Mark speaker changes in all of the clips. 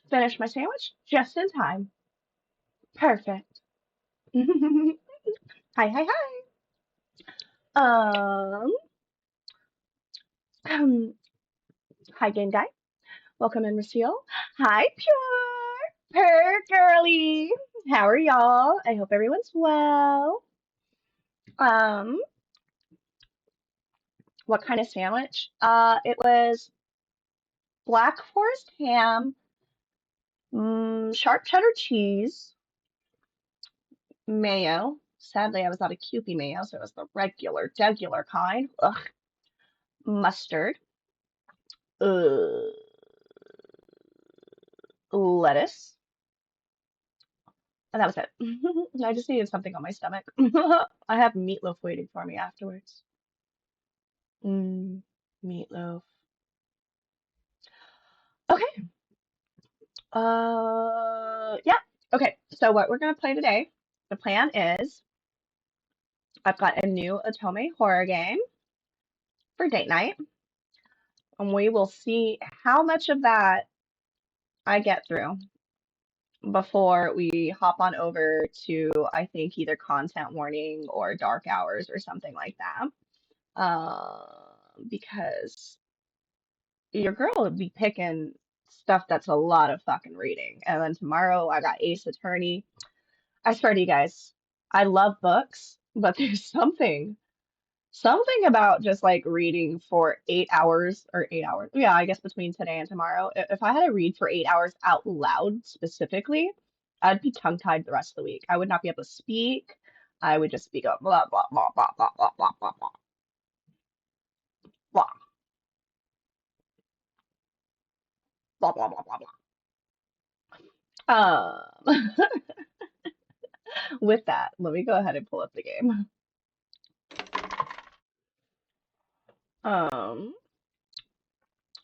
Speaker 1: Finished my sandwich just in time. Perfect. Hi, hi, hi. Hi, game guy. Welcome in, Lucille. Hi, Pure. Purr girly. How are y'all? I hope everyone's well. Um, what kind of sandwich? It was black forest ham, sharp cheddar cheese, mayo. Sadly, I was out of Kewpie mayo, so it was the regular kind. Ugh, mustard, uh, lettuce, and that was it. I just needed something on my stomach. I have meatloaf waiting for me afterwards. Mm, meatloaf. Okay. Yeah. Okay. So what we're gonna play today, the plan is I've got a new Otome horror game for date night, and we will see how much of that I get through before we hop on over to, I think, either content warning or dark hours or something like that. Because your girl would be picking stuff that's a lot of fucking reading. And then tomorrow I got Ace Attorney. I swear to you guys, I love books, but there's something about just like reading for 8 hours or 8 hours. Yeah, I guess between today and tomorrow. If I had to read for 8 hours out loud specifically, I'd be tongue-tied the rest of the week. I would not be able to speak. I would just be going blah blah blah blah blah blah blah blah blah blah blah blah blah blah blah. With that, let me go ahead and pull up the game. Um,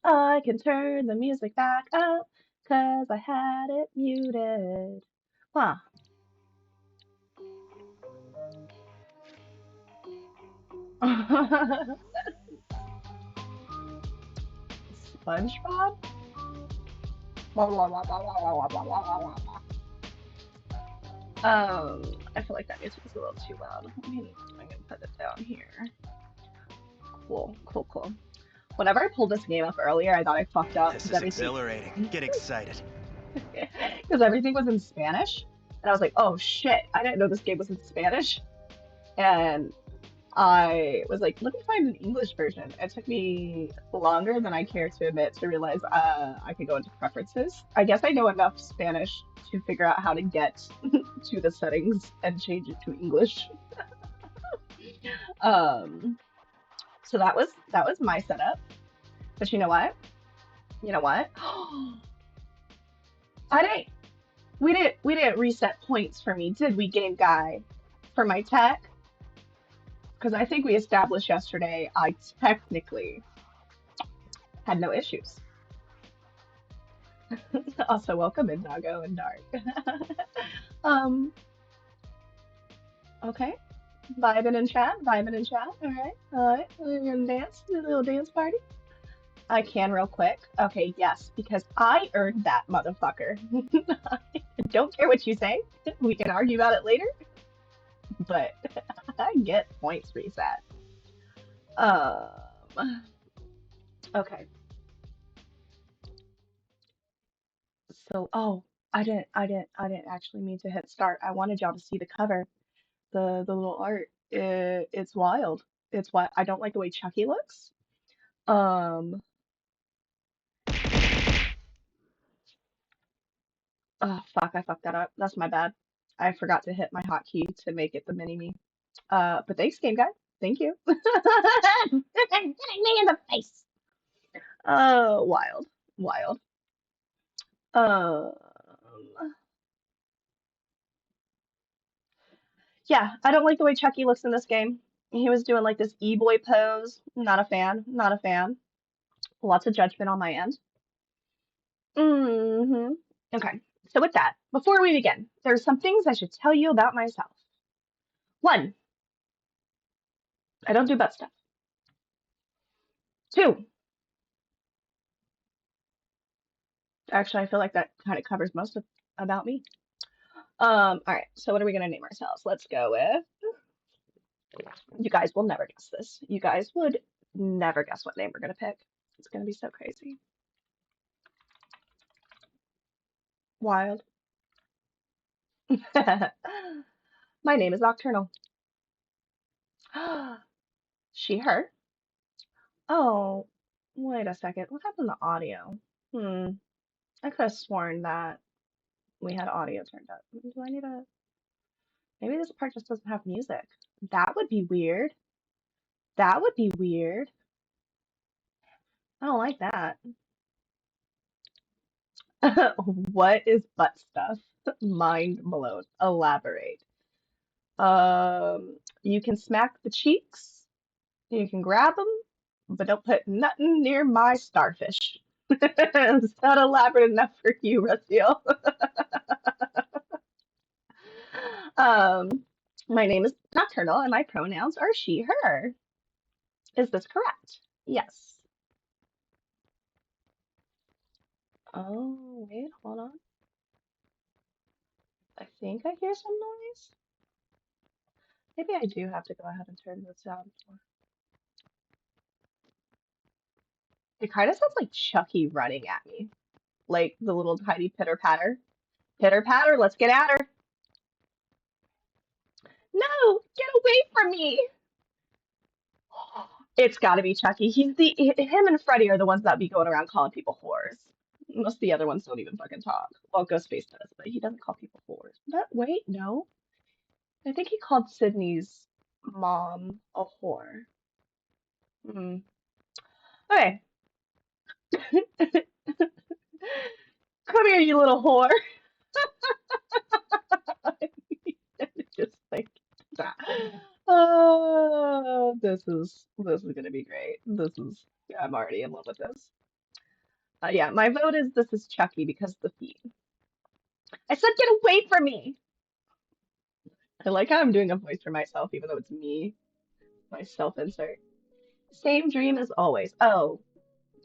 Speaker 1: I can turn the music back up because I had it muted. Huh. SpongeBob? Blah, blah, blah, blah, blah, blah, blah, blah, blah, blah. I feel like that music is a little too loud. I'm gonna put it down here. Cool, cool, cool. Whenever I pulled this game up earlier, I thought I fucked up
Speaker 2: This
Speaker 1: because
Speaker 2: is
Speaker 1: everything
Speaker 2: exhilarating. Get excited.
Speaker 1: because everything was in Spanish, and I was like, oh shit, I didn't know this game was in Spanish, and I was like, let me find an English version. It took me longer than I care to admit to realize I could go into preferences. I guess I know enough Spanish to figure out how to get to the settings and change it to English. Um, so that was my setup. But you know what? You know what? I didn't. We didn't reset points for me, did we, game guy? For my tech? Because I think we established yesterday I technically had no issues. Also, welcome in Doggo and Dark. um, okay. Vibing in chat, vibing in chat. All right, all right. We're gonna dance, do a little dance party. I can real quick. Okay, yes, because I earned that motherfucker. Don't care what you say. We can argue about it later, but I get points reset. Okay. So, oh, I didn't actually mean to hit start. I wanted y'all to see the cover. The little art. It's wild. It's what I don't like the way Chucky looks. Um, oh fuck, I fucked that up. That's my bad. I forgot to hit my hotkey to make it the mini me. But thanks, game guy. Thank you. Hitting me in the face. Wild, wild. Um, yeah, I don't like the way Chucky looks in this game. He was doing like this e-boy pose. Not a fan. Not a fan. Lots of judgment on my end. hmm Okay, so with that, before we begin, there's some things I should tell you about myself. One, I don't do butt stuff. Two, Actually, I feel like that kind of covers most of about me. All right, so what are we gonna name ourselves? Let's go with, you guys will never guess this. You guys would never guess what name we're gonna pick. It's gonna be so crazy. Wild. My name is Nocturnal. She, her. Oh, wait a second. What happened to audio? Hmm. I could have sworn that we had audio turned up. Do I need a? Maybe this part just doesn't have music. That would be weird. That would be weird. I don't like that. What is butt stuff? Mind blown. Elaborate. You can smack the cheeks. You can grab them, but don't put nothing near my starfish. Is that elaborate enough for you, Raziel? Um, my name is Nocturnal, and my pronouns are she, her. Is this correct? Yes. Oh, wait, hold on. I think I hear some noise. Maybe I do have to go ahead and turn this down. It kind of sounds like Chucky running at me, like the little tiny pitter patter. Pitter patter, let's get at her. No, get away from me. It's got to be Chucky. Him and Freddy are the ones that be going around calling people whores. Most of the other ones don't even fucking talk. Well, Ghostface does, but he doesn't call people whores. But wait, no. I think he called Sydney's mom a whore. Hmm. Okay. Come here, you little whore. Just like that. Oh, this is gonna be great. I'm already in love with this. Yeah, my vote is this is Chucky because the feet. I said get away from me. I like how I'm doing a voice for myself, even though it's me, my self-insert. Same dream as always. Oh,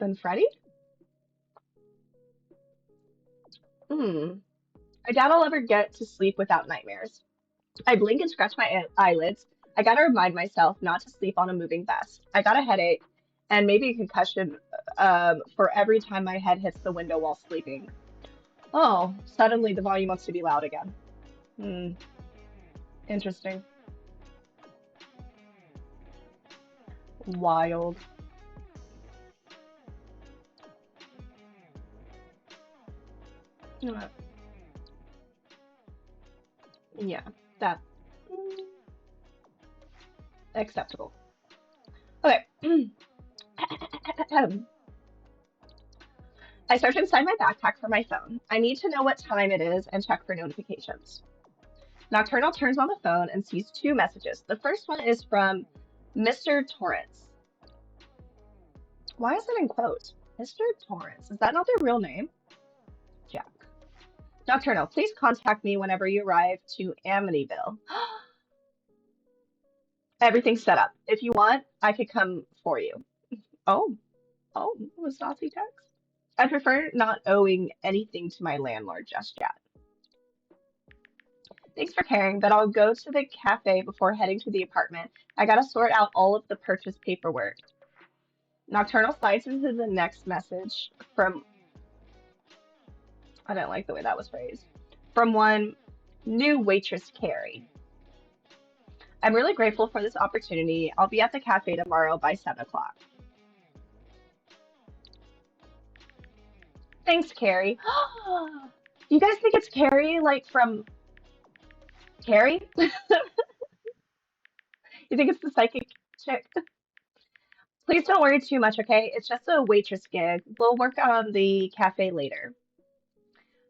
Speaker 1: then Freddy? Hmm. I doubt I'll ever get to sleep without nightmares. I blink and scratch my eyelids. I gotta remind myself not to sleep on a moving vest. I got a headache and maybe a concussion for every time my head hits the window while sleeping. Oh, suddenly the volume wants to be loud again. Hmm, interesting. Wild. Uh, Yeah, that acceptable. Okay. I search inside my backpack for my phone. I need to know what time it is and check for notifications. Nocturnal turns on the phone and sees two messages. The first one is from Mr. Torrance. Why is it in quotes? Mr. Torrance. Is that not their real name? Jack. Nocturnal, please contact me whenever you arrive to Amityville. Everything's set up. If you want, I could come for you. Oh, oh, a saucy text. I prefer not owing anything to my landlord just yet. Thanks for caring, but I'll go to the cafe before heading to the apartment. I gotta sort out all of the purchase paperwork. Nocturnal slides into the next message from, I didn't like the way that was phrased, from one new waitress, Carrie. I'm really grateful for this opportunity. I'll be at the cafe tomorrow by 7 o'clock. Thanks, Carrie. You guys think it's Carrie, like from Carrie? You think it's the psychic chick? Please don't worry too much, okay? It's just a waitress gig. We'll work on the cafe later.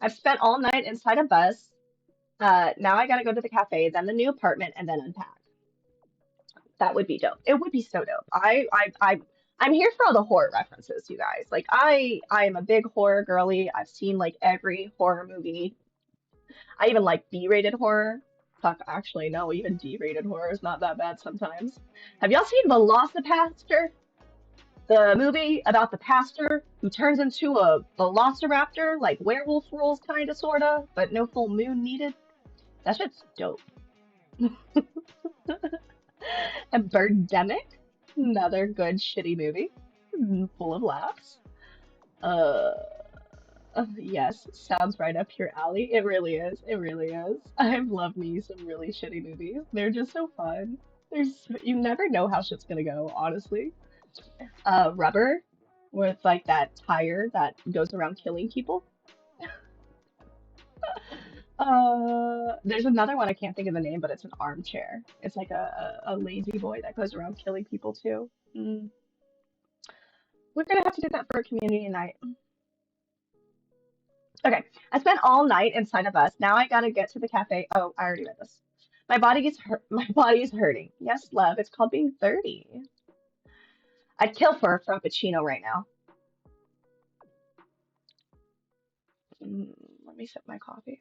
Speaker 1: I've spent all night inside a bus. Now I gotta go to the cafe, then the new apartment, and then unpack. That would be dope. It would be so dope. I'm here for all the horror references, you guys. Like I am a big horror girly. I've seen like every horror movie. I even like B-rated horror. Fuck, actually, no, even D-rated horror is not that bad sometimes. Have y'all seen Velocipaster? The movie about the pastor who turns into a velociraptor, like werewolf rules, kinda, sorta, but no full moon needed. That shit's dope. And Birdemic, another good shitty movie, full of laughs. Uh, yes, sounds right up your alley. It really is. It really is. I've loved me some really shitty movies. They're just so fun. You never know how shit's gonna go, honestly. Rubber, where it's like that tire that goes around killing people. There's another one I can't think of the name, but it's an armchair. It's like a lazy boy that goes around killing people too. We're gonna have to do that for a community night. Okay, I spent all night inside a bus. Now I gotta get to the cafe. Oh, I already read this. My body is hurt. My body is hurting. Yes, love. It's called being 30. I'd kill for a frappuccino right now. Let me sip my coffee.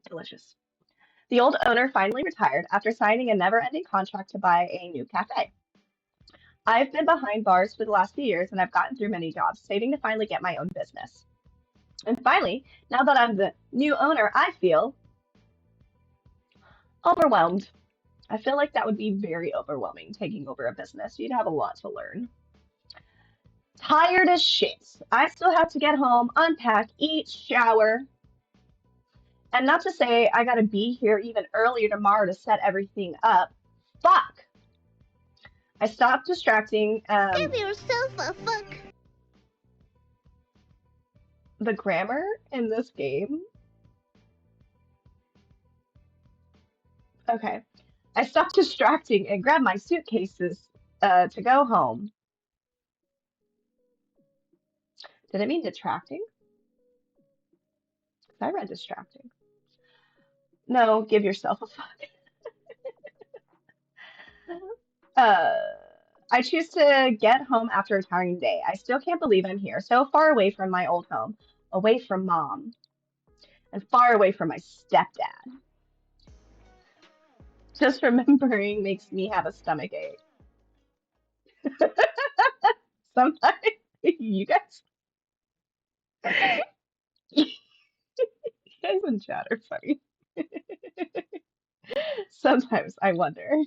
Speaker 1: Delicious. The old owner finally retired after signing a never-ending contract to buy a new cafe. I've been behind bars for the last few years and I've gotten through many jobs, saving to finally get my own business. And finally, now that I'm the new owner, I feel overwhelmed. I feel like that would be very overwhelming taking over a business. You'd have a lot to learn. Tired as shit. I still have to get home, unpack, eat, shower. And not to say I gotta be here even earlier tomorrow to set everything up. Fuck! I stopped distracting.
Speaker 2: Give yourself a fuck.
Speaker 1: The grammar in this game. Okay. I stopped distracting and grabbed my suitcases to go home. Did it mean detracting? 'Cause I read distracting. No, give yourself a fuck. I choose to get home after a tiring day. I still can't believe I'm here, so far away from my old home, away from mom, and far away from my stepdad. Just remembering makes me have a stomach ache. Sometimes you guys, you guys in chat are funny. Sometimes I wonder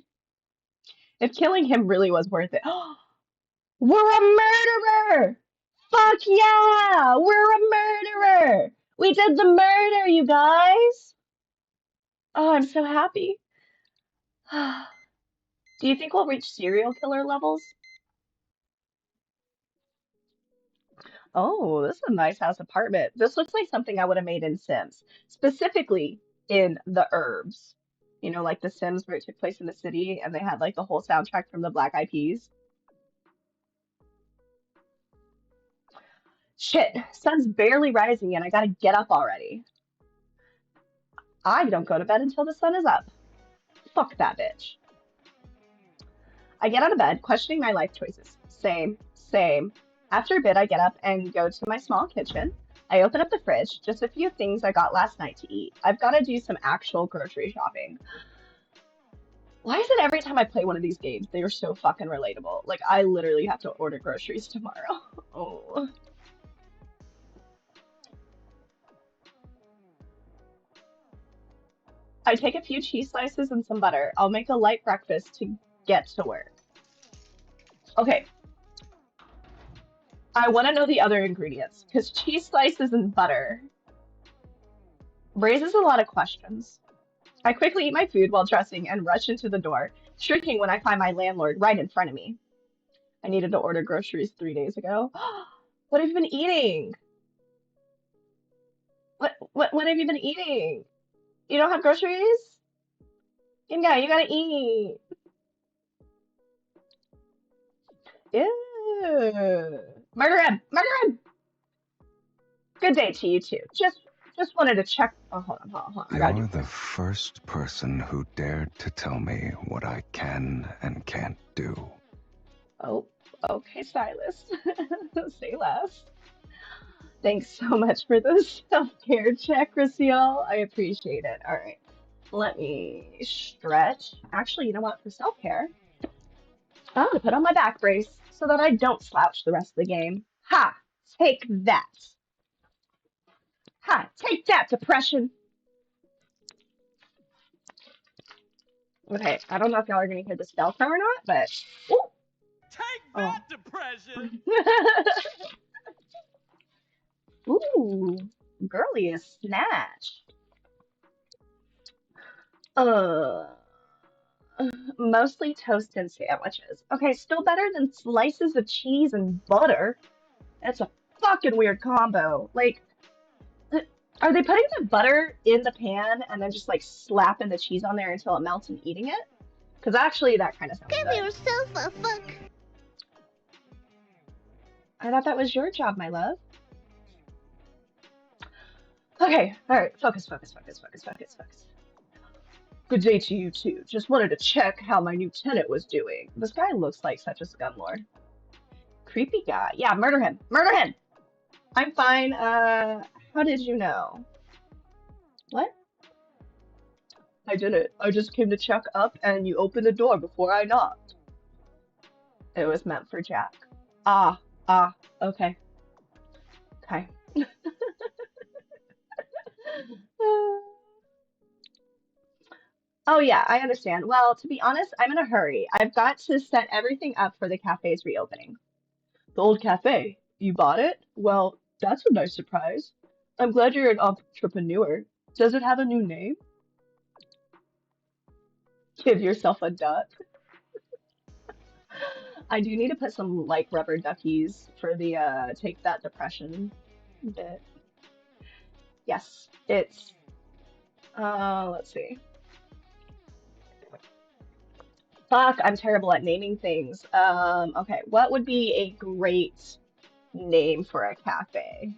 Speaker 1: if killing him really was worth it. We're a murderer! Fuck yeah! We're a murderer! We did the murder, you guys! Oh, I'm so happy. Do you think we'll reach serial killer levels? Oh, this is a nice house apartment. This looks like something I would have made in Sims, specifically in the Urbs. You know, like the Sims where it took place in the city and they had like the whole soundtrack from the Black Eyed Peas. Shit, sun's barely rising and I gotta get up already. I don't go to bed until the sun is up. Fuck that bitch. I get out of bed, questioning my life choices. Same, same. After a bit, I get up and go to my small kitchen. I open up the fridge, just a few things I got last night to eat. I've got to do some actual grocery shopping. Why is it every time I play one of these games, they are so fucking relatable? Like, I literally have to order groceries tomorrow. Oh. I take a few cheese slices and some butter. I'll make a light breakfast to get to work. Okay, I want to know the other ingredients because cheese slices and butter raises a lot of questions. I quickly eat my food while dressing and rush into the door, shrieking when I find my landlord right in front of me. I needed to order groceries 3 days ago. What have you been eating? What have you been eating? You don't have groceries? Yeah, you gotta eat. Ew. Murder him! Murder him! Good day to you too. Just wanted to check. Oh, hold on. I gotta
Speaker 3: You're
Speaker 1: do
Speaker 3: the first person who dared to tell me what I can and can't do.
Speaker 1: Oh, okay, Silas. Say less. Thanks so much for the self-care check, Raciel. I appreciate it. All right, let me stretch. Actually, you know what? For self-care, I'm gonna put on my back brace so that I don't slouch the rest of the game. Ha! Take that! Ha! Take that, depression! Okay, I don't know if y'all are gonna hear the spell come or not, but ooh,
Speaker 4: Take
Speaker 1: oh.
Speaker 4: that, depression!
Speaker 1: Ooh, girly is snatched. Mostly toast and sandwiches. Okay, still better than slices of cheese and butter. That's a fucking weird combo. Like, are they putting the butter in the pan and then just like slapping the cheese on there until it melts and eating it? Because actually, that kind of sounds
Speaker 2: Give
Speaker 1: good.
Speaker 2: yourself a fuck.
Speaker 1: I thought that was your job, my love. Okay, alright, focus, focus, focus, focus, focus, focus. Good day to you too. Just wanted to check how my new tenant was doing. This guy looks like such a scumlord. Creepy guy. Yeah, murder him. Murder him! I'm fine. How did you know? What? I didn't. I just came to check up and you opened the door before I knocked. It was meant for Jack. Ah, okay. Okay. Oh yeah, I understand. Well, to be honest, I'm in a hurry. I've got to set everything up for the cafe's reopening. The old cafe. You bought it? Well, that's a nice surprise. I'm glad you're an entrepreneur. Does it have a new name? Give yourself a duck. I do need to put some like rubber duckies for the take that depression bit. Yes, it's let's see. Fuck, I'm terrible at naming things. Okay, what would be a great name for a cafe?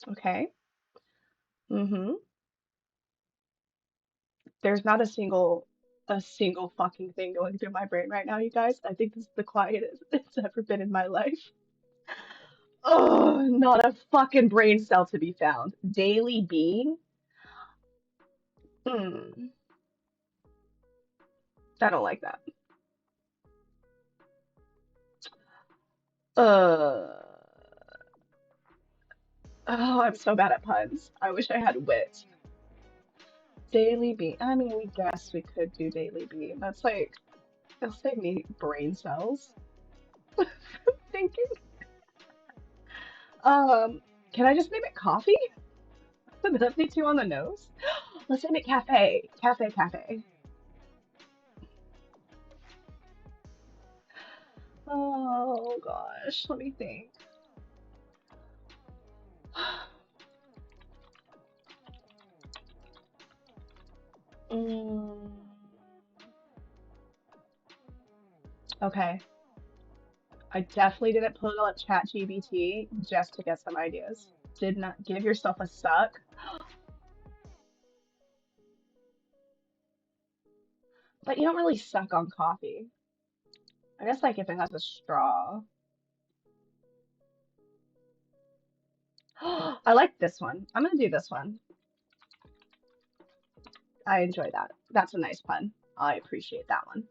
Speaker 1: Okay. Mm-hmm. There's not a single fucking thing going through my brain right now, you guys. I think this is the quietest it's ever been in my life. Oh, not a fucking brain cell to be found. Daily Bean? Hmm. I don't like that. Uh, oh, I'm so bad at puns. I wish I had wit. Daily Bean. I mean, we guess we could do Daily Bean. That's like, it'll save me brain cells thinking. Um, can I just name it coffee? Would that be too on the nose? Let's name it cafe. Cafe, cafe. Oh gosh, let me think. Mm, okay. I definitely didn't pull up ChatGPT just to get some ideas. Did not give yourself a suck. But you don't really suck on coffee. I guess like if it has a straw. I like this one. I'm gonna do this one. I enjoy that. That's a nice pun. I appreciate that one.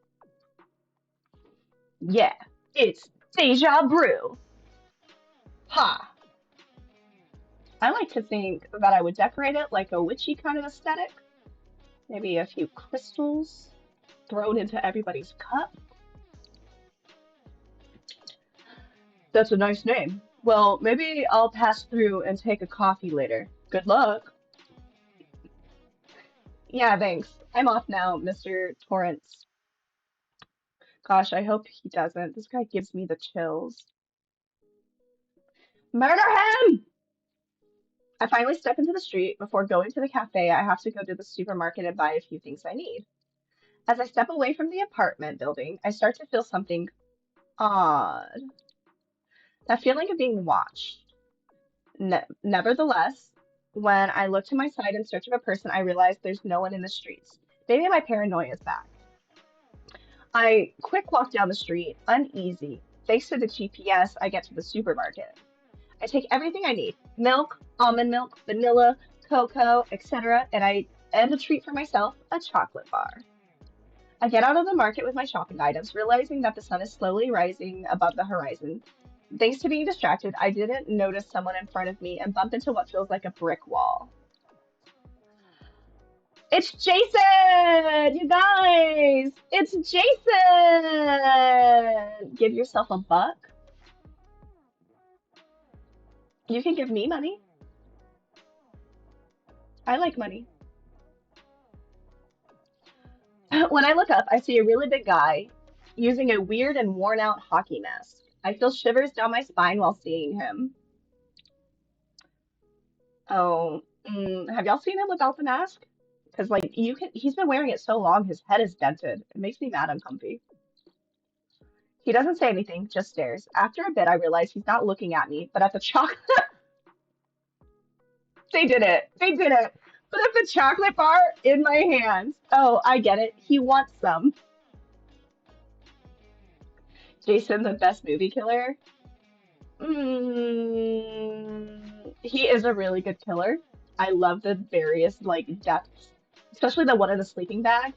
Speaker 1: Yeah, it's deja brew. Ha! I like to think that I would decorate it like a witchy kind of aesthetic. Maybe a few crystals thrown into everybody's cup. That's a nice name. Well, maybe I'll pass through and take a coffee later. Good luck. Yeah, thanks. I'm off now, Mr. Torrance. Gosh, I hope he doesn't. This guy gives me the chills. Murder him! I finally step into the street. Before going to the cafe, I have to go to the supermarket and buy a few things I need. As I step away from the apartment building, I start to feel something odd. That feeling of being watched. Nevertheless, when I look to my side in search of a person, I realize there's no one in the streets. Maybe my paranoia is back. I quick walk down the street, uneasy. Thanks to the GPS, I get to the supermarket. I take everything I need: milk, almond milk, vanilla, cocoa, etc., and a treat for myself, a chocolate bar. I get out of the market with my shopping items, realizing that the sun is slowly rising above the horizon. Thanks to being distracted, I didn't notice someone in front of me and bump into what feels like a brick wall. It's Jason! You guys! It's Jason! Give yourself a buck. You can give me money. I like money. When I look up, I see a really big guy using a weird and worn out hockey mask. I feel shivers down my spine while seeing him. Oh, have y'all seen him without the mask? Because like he's been wearing it so long, his head is dented. It makes me mad uncomfy. He doesn't say anything, just stares. After a bit, I realize he's not looking at me, but at the chocolate. They did it. They did it. But at the chocolate bar in my hands. Oh, I get it. He wants some. Jason, the best movie killer. He is a really good killer. I love the various like depths, especially the one in the sleeping bag.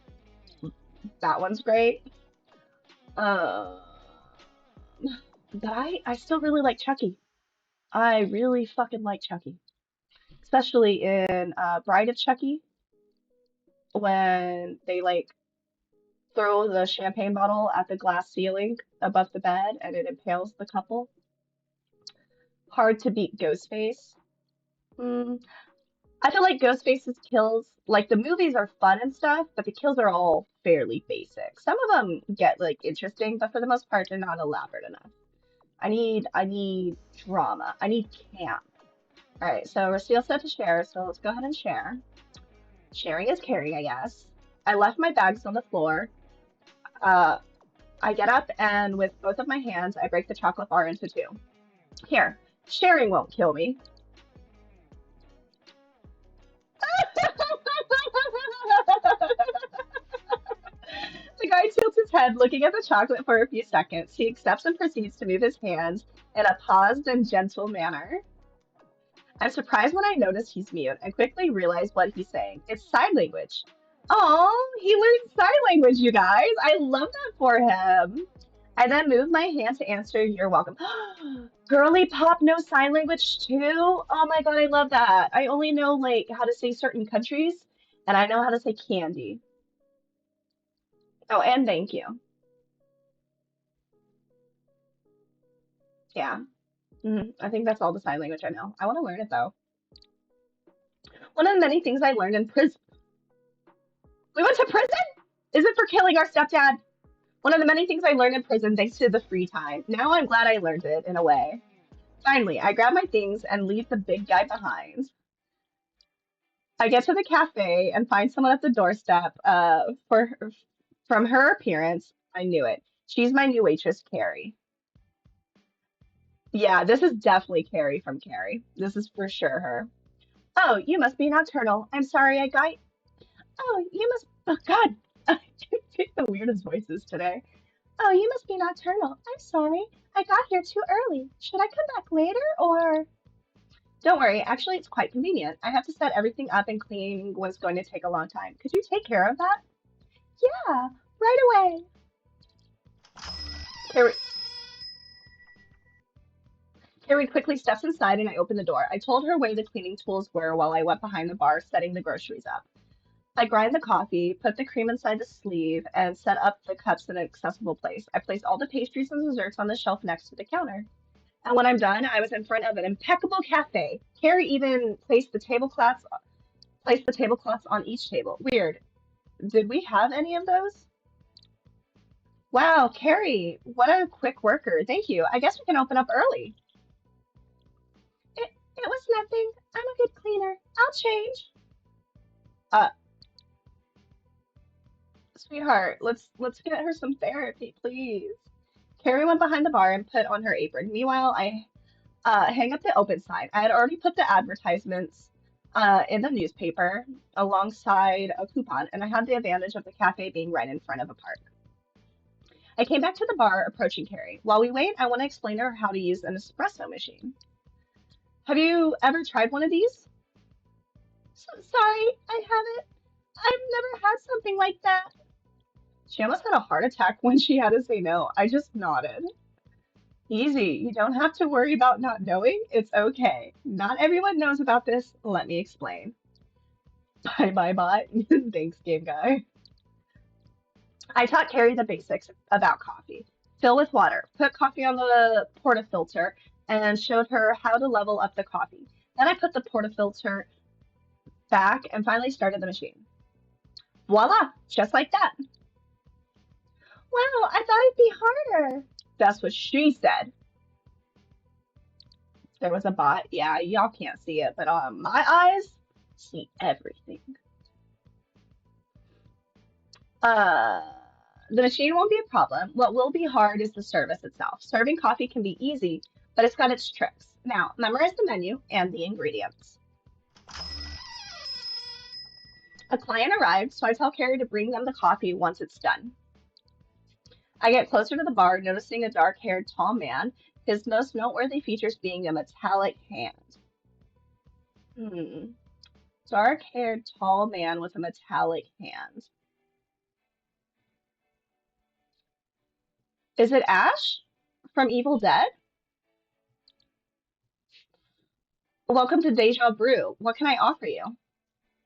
Speaker 1: That one's great. Uh, but I still really like Chucky. I really fucking like Chucky, especially in Bride of Chucky when they like throw the champagne bottle at the glass ceiling above the bed and it impales the couple. Hard to beat Ghostface. Mm, I feel like Ghostface's kills, like the movies are fun and stuff, but the kills are all fairly basic. Some of them get like interesting, but for the most part, they're not elaborate enough. I need drama. I need camp. All right, so we're still set to share, so let's go ahead and share. Sharing is caring, I guess. I left my bags on the floor. Uh, I get up and with both of my hands, I break the chocolate bar into two. Here, sharing won't kill me. The guy tilts his head, looking at the chocolate for a few seconds. He accepts and proceeds to move his hands in a paused and gentle manner. I'm surprised when I notice he's mute and quickly realize what he's saying. It's sign language. Oh, he learned sign language, you guys. I love that for him. I then move my hand to answer, you're welcome. Girly Pop knows sign language too? Oh my god, I love that. I only know like how to say certain countries, and I know how to say candy. Oh, and thank you. Yeah. I think that's all the sign language I know. I want to learn it though. One of the many things I learned in prison. We went to prison? Is it for killing our stepdad? One of the many things I learned in prison thanks to the free time. Now I'm glad I learned it in a way. Finally, I grab my things and leave the big guy behind. I get to the cafe and find someone at the doorstep. From her appearance, I knew it. She's my new waitress, Carrie. Yeah, this is definitely Carrie from Carrie. This is for sure her. Oh, you must be Nocturnal. I'm sorry I got. Oh, you must. Oh, God. I picked the weirdest voices today. Oh, you must be Nocturnal. I'm sorry. I got here too early. Should I come back later or? Don't worry. Actually, it's quite convenient. I have to set everything up and cleaning was going to take a long time. Could you take care of that? Yeah, right away. Carrie, Carrie quickly steps inside and I open the door. I told her where the cleaning tools were while I went behind the bar setting the groceries up. I grind the coffee, put the cream inside the sleeve, and set up the cups in an accessible place. I place all the pastries and desserts on the shelf next to the counter. And when I'm done, I was in front of an impeccable cafe. Carrie even placed the tablecloths on each table. Weird. Did we have any of those? Wow, Carrie, what a quick worker. Thank you. I guess we can open up early. It was nothing. I'm a good cleaner. I'll change. Uh, Sweetheart, let's get her some therapy, please. Carrie went behind the bar and put on her apron. Meanwhile, I hang up the open sign. I had already put the advertisements in the newspaper alongside a coupon, and I had the advantage of the cafe being right in front of a park. I came back to the bar, approaching Carrie. While we wait, I want to explain to her how to use an espresso machine. Have you ever tried one of these? Sorry, I haven't. I've never had something like that. She almost had a heart attack when she had to say no. I just nodded. Easy. You don't have to worry about not knowing. It's okay. Not everyone knows about this. Let me explain. Bye, bye, bye. Thanks, game guy. I taught Carrie the basics about coffee. Fill with water, put coffee on the portafilter, and showed her how to level up the coffee. Then I put the portafilter back and finally started the machine. Voila, just like that. Wow, I thought it'd be harder. That's what she said. There was a bot. Yeah, y'all can't see it, but my eyes see everything. Uh, the machine won't be a problem. What will be hard is the service itself. Serving coffee can be easy, but it's got its tricks. Now, memorize the menu and the ingredients. A client arrived, so I tell Carrie to bring them the coffee once it's done. I get closer to the bar, noticing a dark-haired, tall man, his most noteworthy features being a metallic hand. Dark-haired, tall man with a metallic hand. Is it Ash from Evil Dead? Welcome to Deja Brew. What can I offer you?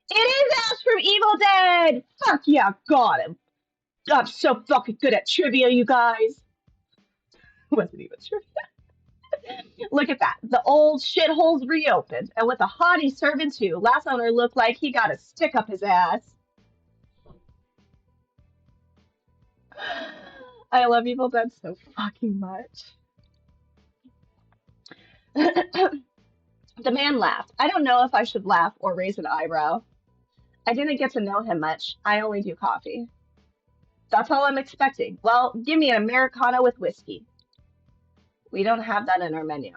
Speaker 1: It is Ash from Evil Dead! Fuck yeah, got him. I'm so fucking good at trivia, you guys. Wasn't even trivia. Look at that. The old shithole's reopened, and with a hottie serving too. Last owner looked like he got a stick up his ass. I love Evil Dead so fucking much. The man laughed. I don't know if I should laugh or raise an eyebrow. I didn't get to know him much. I only do coffee. That's all I'm expecting. Well, give me an Americano with whiskey. We don't have that in our menu.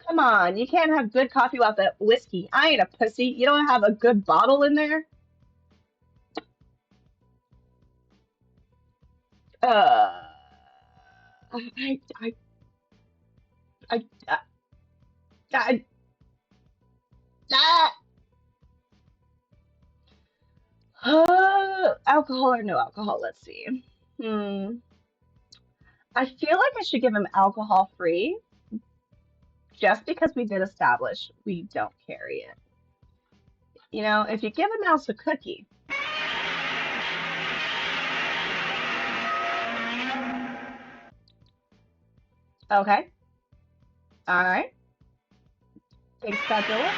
Speaker 1: Come on, you can't have good coffee without the whiskey. I ain't a pussy. You don't have a good bottle in there? Uh, I, I, I, I, I, alcohol or no alcohol? Let's see. I feel like I should give him alcohol free just because we did establish we don't carry it. You know, if you give a mouse a cookie. Okay. All right. Thanks, Godzilla.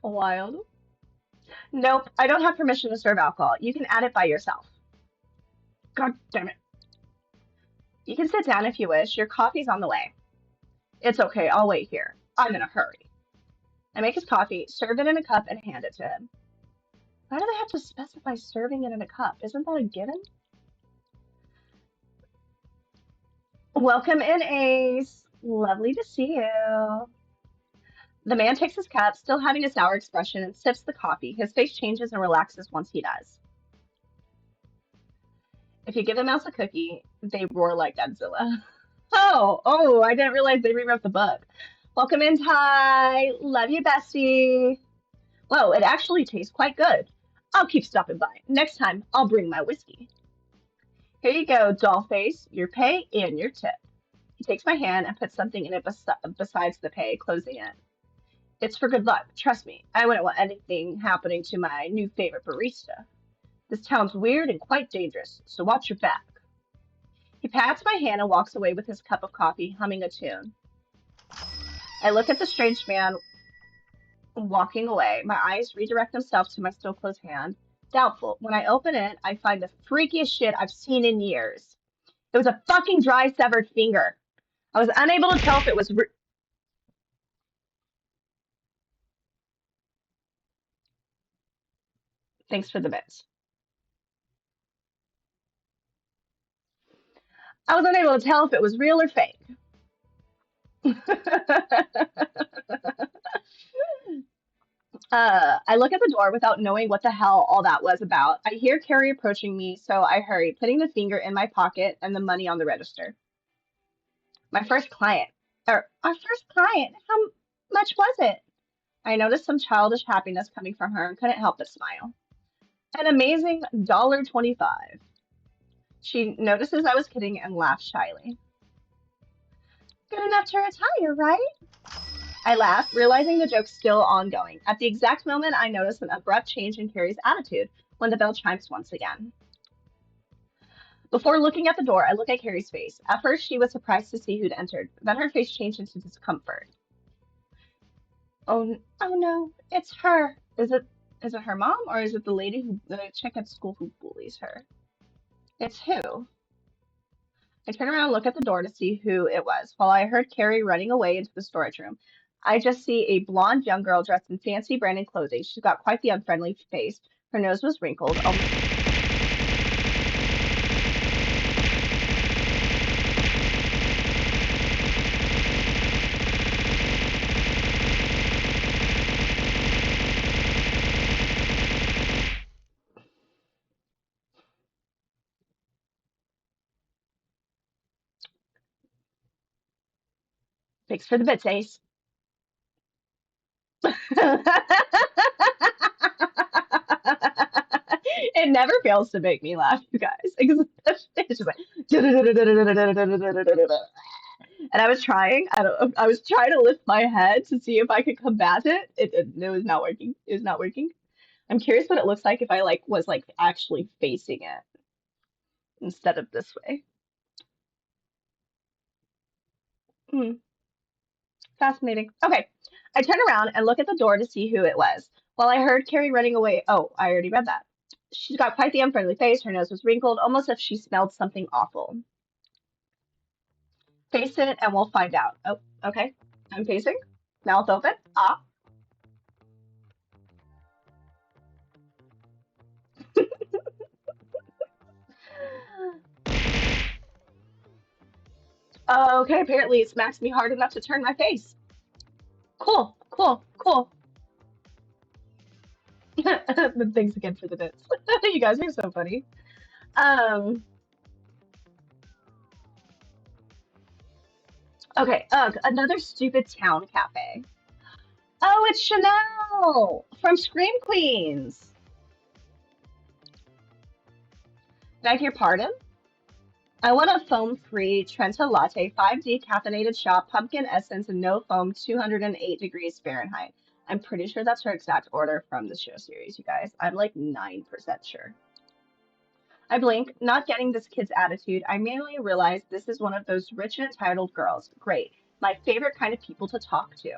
Speaker 1: Wild. Nope, I don't have permission to serve alcohol. You can add it by yourself. God damn it. You can sit down if you wish. Your coffee's on the way. It's okay, I'll wait here. I'm in a hurry. I make his coffee, serve it in a cup, and hand it to him. Why do they have to specify serving it in a cup? Isn't that a given? Welcome in, Ace. Lovely to see you. The man takes his cup, still having a sour expression, and sips the coffee. His face changes and relaxes once he does. If you give a mouse a cookie, they roar like Godzilla. Oh, I didn't realize they rewrote the book. Welcome in, Ty. Love you, bestie. Whoa, it actually tastes quite good. I'll keep stopping by. Next time, I'll bring my whiskey. Here you go, dollface, your pay and your tip. He takes my hand and puts something in it besides the pay, closing it. It's for good luck. Trust me, I wouldn't want anything happening to my new favorite barista. This town's weird and quite dangerous, so watch your back. He pats my hand and walks away with his cup of coffee, humming a tune. I look at the strange man walking away. My eyes redirect themselves to my still closed hand. Doubtful. When I open it, I find the freakiest shit I've seen in years. It was a fucking dry, severed finger. I was unable to tell if it was... Thanks for the bits. I was unable to tell if it was real or fake. I look at the door without knowing what the hell all that was about. I hear Carrie approaching me, so I hurry, putting the finger in my pocket and the money on the register. My first client. Our first client. How much was it? I noticed some childish happiness coming from her and couldn't help but smile. An amazing $1.25. She notices I was kidding and laughs shyly. Good enough to retire, right? I laugh, realizing the joke's still ongoing. At the exact moment, I notice an abrupt change in Carrie's attitude when the bell chimes once again. Before looking at the door, I look at Carrie's face. At first, she was surprised to see who'd entered. Then her face changed into discomfort. Oh no, it's her. Is it her mom or is it the chick at school who bullies her? It's who? I turn around and look at the door to see who it was. While I heard Carrie running away into the storage room, I just see a blonde young girl dressed in fancy branded clothing. She's got quite the unfriendly face. Her nose was wrinkled. Thanks for the bits, Ace. It never fails to make me laugh, you guys. It's just like, and I was trying. I was trying to lift my head to see if I could combat it. It was not working. It was not working. I'm curious what it looks like if I was actually facing it instead of this way. Hmm, fascinating. Okay, I turn around and look at the door to see who it was. While I heard Carrie running away, oh, I already read that. She's got quite the unfriendly face. Her nose was wrinkled, almost as if she smelled something awful. Face it and we'll find out. Oh, okay. I'm facing. Mouth open. Ah. Okay, apparently it smacks me hard enough to turn my face. Cool, cool, cool. Thanks again for the bits. You guys are so funny. Um, okay, ugh, another stupid town cafe. Oh, it's Chanel from Scream Queens. Beg your pardon? I want a foam-free Trenta latte, 5 decaffeinated shot, pumpkin essence, and no foam, 208 degrees Fahrenheit. I'm pretty sure that's her exact order from the show series, you guys. I'm like 9% sure. I blink, not getting this kid's attitude. I immediately realize this is one of those rich and entitled girls. Great. My favorite kind of people to talk to.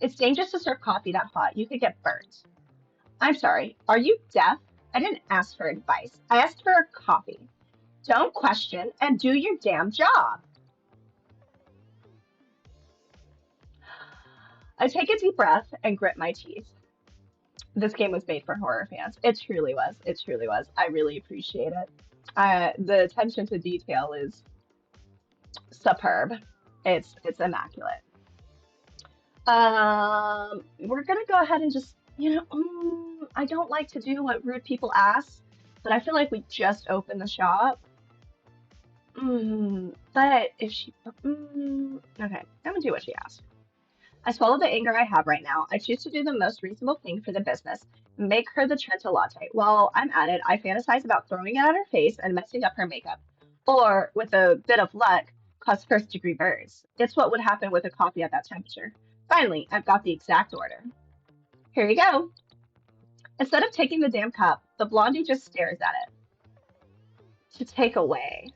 Speaker 1: It's dangerous to serve coffee that hot. You could get burnt. I'm sorry. Are you deaf? I didn't ask for advice. I asked for a coffee. Don't question and do your damn job. I take a deep breath and grit my teeth. This game was made for horror fans. It truly was. It truly was. I really appreciate it. The attention to detail is superb. It's immaculate. We're gonna go ahead and just, I don't like to do what rude people ask, but I feel like we just opened the shop. But if she, okay, I'm gonna do what she asked. I swallow the anger I have right now. I choose to do the most reasonable thing for the business, make her the Trenta latte. While I'm at it, I fantasize about throwing it at her face and messing up her makeup. Or, with a bit of luck, cause first-degree burns. It's what would happen with a coffee at that temperature. Finally, I've got the exact order. Here you go. Instead of taking the damn cup, the blondie just stares at it. To take away.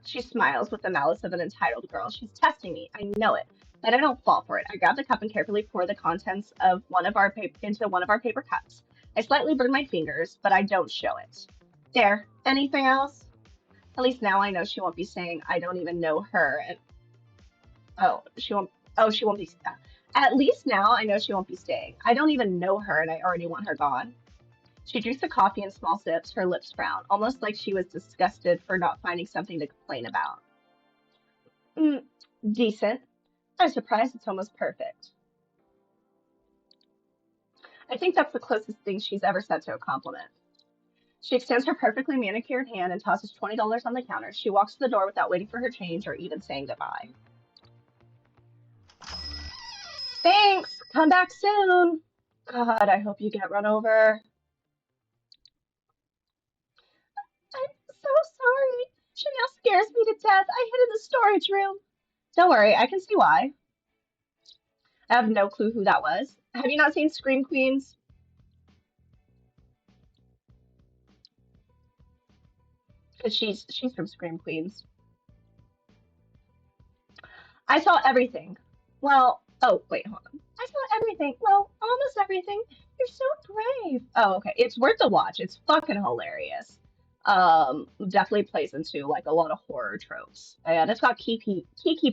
Speaker 1: She smiles with the malice of an entitled girl. She's testing me. I know it. But I don't fall for it. I grab the cup and carefully pour the contents of into one of our paper cups. I slightly burn my fingers, but I don't show it. There. Anything else? At least now I know she won't be saying I don't even know her. And, oh, she won't. Oh, she won't be. At least now I know she won't be staying. I don't even know her, and I already want her gone. She drinks the coffee in small sips, her lips frown, almost like she was disgusted for not finding something to complain about. Mm, decent. I'm surprised it's almost perfect. I think that's the closest thing she's ever said to a compliment. She extends her perfectly manicured hand and tosses $20 on the counter. She walks to the door without waiting for her change or even saying goodbye. Thanks! Come back soon. God, I hope you get run over. I'm so sorry. Chanel scares me to death. I hid in the storage room. Don't worry, I can see why. I have no clue who that was. Have you not seen Scream Queens? Because she's from Scream Queens. I saw everything. Well, oh, wait, hold on. I saw everything. Well, almost everything. You're so brave. Oh, okay. It's worth a watch. It's fucking hilarious. Definitely plays into like a lot of horror tropes. And it's got Kiki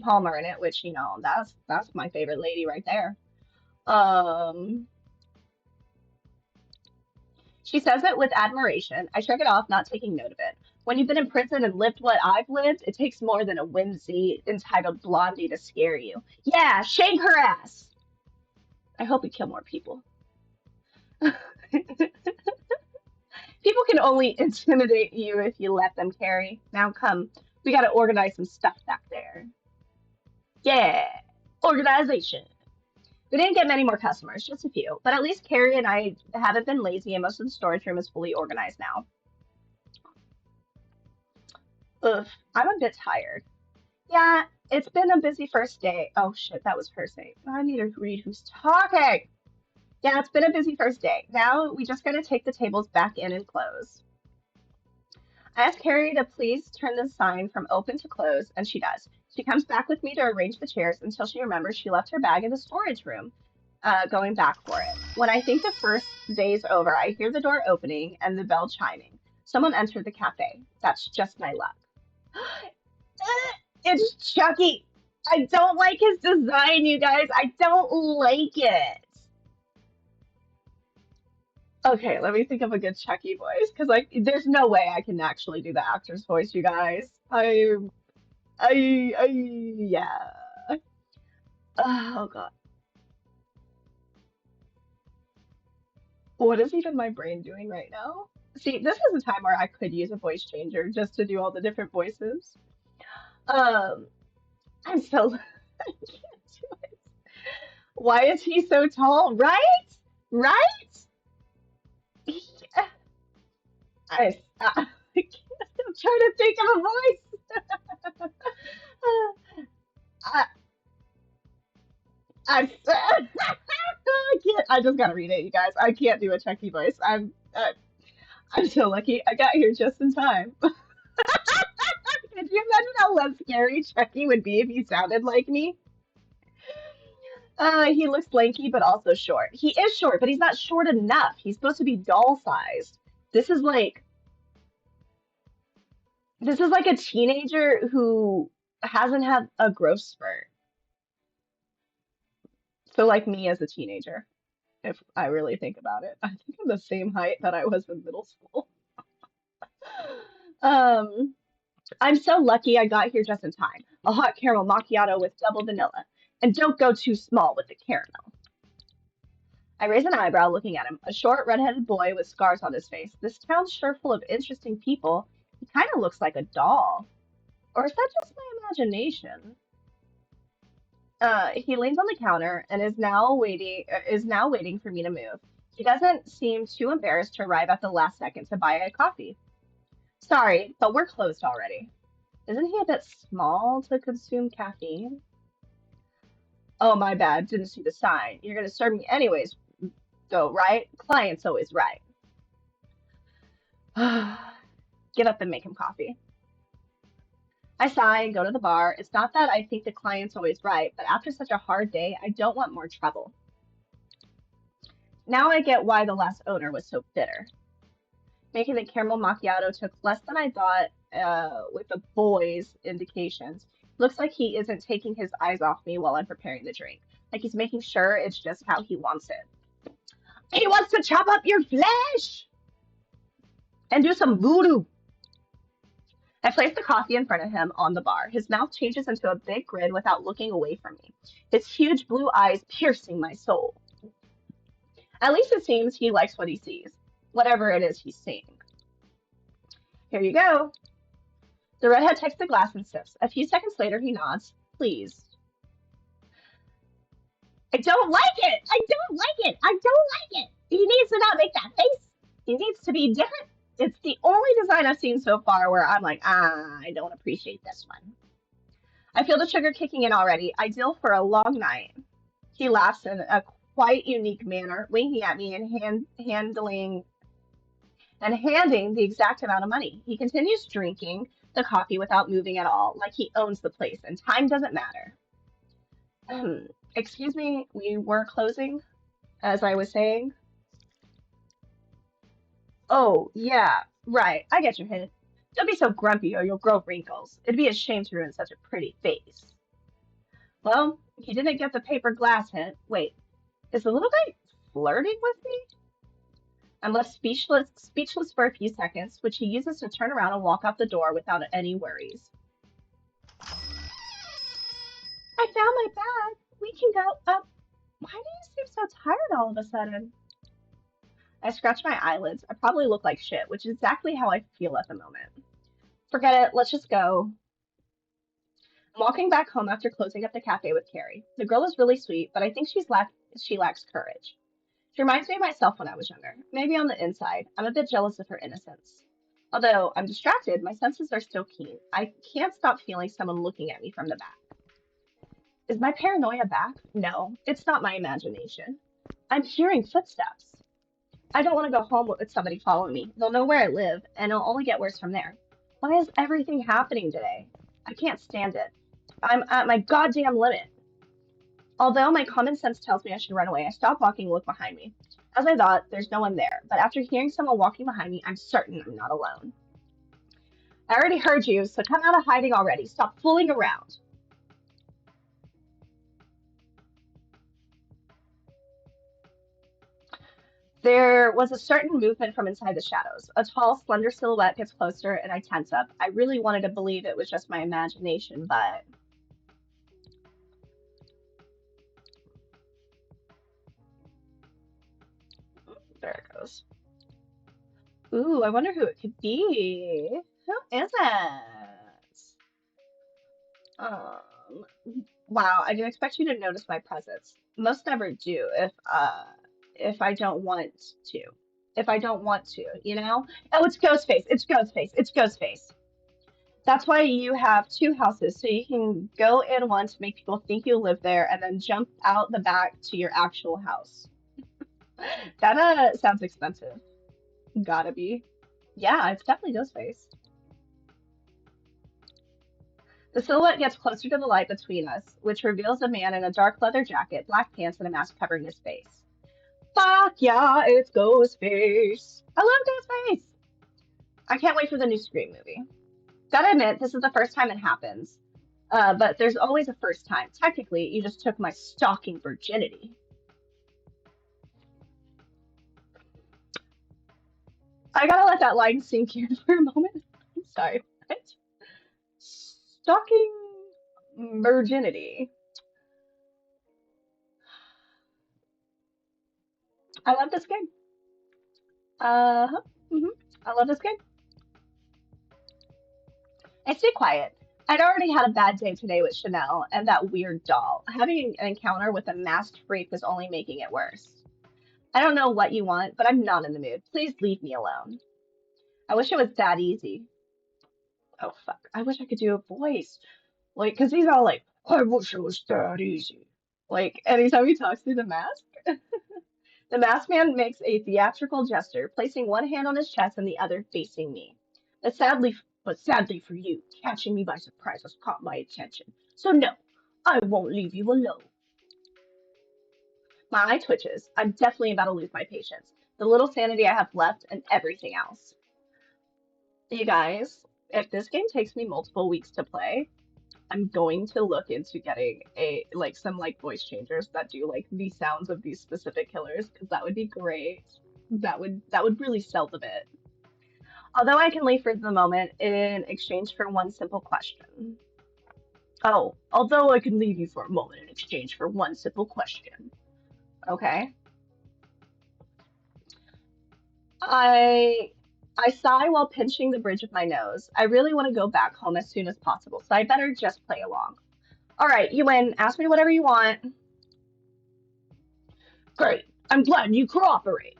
Speaker 1: Palmer in it, which, you know, that's my favorite lady right there. Um, She says it with admiration. I shrug it off, not taking note of it. When you've been in prison and lived what I've lived, it takes more than a whimsy entitled Blondie to scare you. Yeah, shake her ass. I hope we kill more people. People can only intimidate you if you let them, Carrie. Now come, we gotta organize some stuff back there. Yeah, organization. We didn't get many more customers, just a few, but at least Carrie and I haven't been lazy and most of the storage room is fully organized now. Ugh, I'm a bit tired. Yeah, it's been a busy first day. Oh shit, that was her saying. I need to read who's talking. Yeah, it's been a busy first day. Now we just gotta take the tables back in and close. I ask Carrie to please turn the sign from open to close, and she does. She comes back with me to arrange the chairs until she remembers she left her bag in the storage room, going back for it. When I think the first day's over, I hear the door opening and the bell chiming. Someone entered the cafe. That's just my luck. It's Chucky. I don't like his design, you guys. I don't like it. Okay, let me think of a good Chucky voice, because like, there's no way I can actually do the actor's voice, you guys. Yeah. Oh God. What is even my brain doing right now? See, this is a time where I could use a voice changer just to do all the different voices. Um, I'm so. I can't do it. Why is he so tall? Right? Right? I can't, I'm trying to think of a voice. I, I can't. I just gotta read it, you guys. I can't do a Chucky voice. I'm so lucky. I got here just in time. Could you imagine how less scary Chucky would be if he sounded like me? He looks lanky, but also short. He is short, but he's not short enough. He's supposed to be doll sized. This is like this is like a teenager who hasn't had a growth spurt. So like me as a teenager, if I really think about it. I think I'm the same height that I was in middle school. Um, I'm so lucky I got here just in time. A hot caramel macchiato with double vanilla. And don't go too small with the caramel. I raise an eyebrow looking at him. A short, red-headed boy with scars on his face. This town's sure full of interesting people. He kind of looks like a doll. Or is that just my imagination? He leans on the counter and is now waiting for me to move. He doesn't seem too embarrassed to arrive at the last second to buy a coffee. Sorry, but we're closed already. Isn't he a bit small to consume caffeine? Oh, my bad. Didn't see the sign. You're gonna serve me anyways, though, right? Client's always right. Get up and make him coffee. I sigh and go to the bar. It's not that I think the client's always right, but after such a hard day, I don't want more trouble. Now I get why the last owner was so bitter. Making the caramel macchiato took less than I thought, with the boys' indications. Looks like he isn't taking his eyes off me while I'm preparing the drink. Like he's making sure it's just how he wants it. He wants to chop up your flesh and do some voodoo. I place the coffee in front of him on the bar. His mouth changes into a big grin without looking away from me, his huge blue eyes piercing my soul. At least it seems he likes what he sees, whatever it is he's seeing. Here you go. The redhead takes the glass and sips. A few seconds later, he nods. Please. I don't like it. I don't like it. I don't like it. He needs to not make that face. He needs to be different. It's the only design I've seen so far where I'm like, I don't appreciate this one. I feel the sugar kicking in already. Ideal for a long night. He laughs in a quite unique manner, winking at me and handing the exact amount of money. He continues drinking the coffee without moving at all, like he owns the place and time doesn't matter. Excuse me, we were closing, as I was saying. Oh, yeah, right. I get your hint. Don't be so grumpy or you'll grow wrinkles. It'd be a shame to ruin such a pretty face. Well, he didn't get the paper glass hint. Wait, is the little guy flirting with me? I'm left speechless for a few seconds, which he uses to turn around and walk out the door without any worries. I found my bag. We can go up. Why do you seem so tired all of a sudden? I scratch my eyelids. I probably look like shit, which is exactly how I feel at the moment. Forget it. Let's just go. I'm walking back home after closing up the cafe with Carrie. The girl is really sweet, but I think she lacks courage. She reminds me of myself when I was younger. Maybe on the inside, I'm a bit jealous of her innocence. Although I'm distracted, my senses are still keen. I can't stop feeling someone looking at me from the back. Is my paranoia back? No, it's not my imagination. I'm hearing footsteps. I don't want to go home with somebody following me. They'll know where I live, and it'll only get worse from there. Why is everything happening today? I can't stand it. I'm at my goddamn limit. Although my common sense tells me I should run away, I stop walking and look behind me. As I thought, there's no one there, but after hearing someone walking behind me, I'm certain I'm not alone. I already heard you, so come out of hiding already. Stop fooling around. There was a certain movement from inside the shadows. A tall, slender silhouette gets closer, and I tense up. I really wanted to believe it was just my imagination, but there it goes. Ooh, I wonder who it could be. Who is it? Um, wow, I didn't expect you to notice my presence. Most never do if I don't want to. If I don't want to, you know? Oh, it's Ghostface. It's Ghostface. It's Ghostface. That's why you have two houses, so you can go in one to make people think you live there and then jump out the back to your actual house. That sounds expensive. Gotta be. Yeah, it's definitely Ghostface. The silhouette gets closer to the light between us, which reveals a man in a dark leather jacket, black pants, and a mask covering his face. Fuck yeah, it's Ghostface. I love Ghostface. I can't wait for the new Scream movie. Gotta admit, this is the first time it happens. But there's always a first time. Technically, you just took my stalking virginity. I gotta let that line sink in for a moment. I'm sorry. What? Stalking virginity. I love this game. Uh-huh. I love this game. I stay quiet. I'd already had a bad day today with Chanel and that weird doll. Having an encounter with a masked freak was only making it worse. I don't know what you want, but I'm not in the mood. Please leave me alone. I wish it was that easy. Oh, fuck. I wish I could do a voice. Like, because he's all like, I wish it was that easy. Like, anytime he talks through the mask. The masked man makes a theatrical gesture, placing one hand on his chest and the other facing me. But sadly for you, catching me by surprise has caught my attention. So no, I won't leave you alone. My eye twitches. I'm definitely about to lose my patience. The little sanity I have left and everything else. You guys, if this game takes me multiple weeks to play, I'm going to look into getting some voice changers that do like the sounds of these specific killers because that would be great. That would really sell the bit. Although I can leave for the moment in exchange for one simple question. Oh, although I can leave you for a moment in exchange for one simple question. Okay. I I sigh while pinching the bridge of my nose. I really want to go back home as soon as possible, so I better just play along. All right, you win. Ask me whatever you want. Great. I'm glad you cooperate.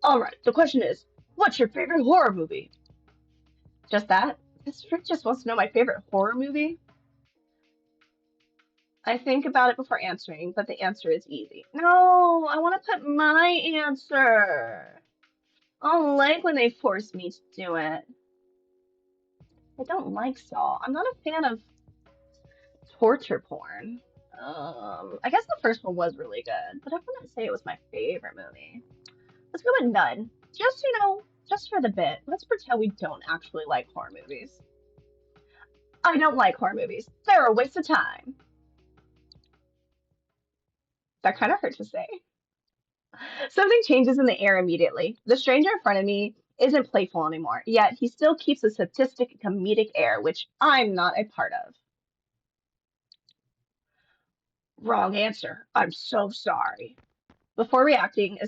Speaker 1: Alright, the question is, what's your favorite horror movie? Just that? This freak just wants to know my favorite horror movie? I think about it before answering, but the answer is easy. No, I want to put my answer. I don't like when they force me to do it. I don't like Saw. I'm not a fan of torture porn. I guess the first one was really good, but I wouldn't say it was my favorite movie. Let's go with none. Just, just for the bit. Let's pretend we don't actually like horror movies. I don't like horror movies. They're a waste of time. That kind of hurt to say. Something changes in the air immediately. The stranger in front of me isn't playful anymore, yet he still keeps a sadistic comedic air, which I'm not a part of. Wrong answer. I'm so sorry. Before reacting, a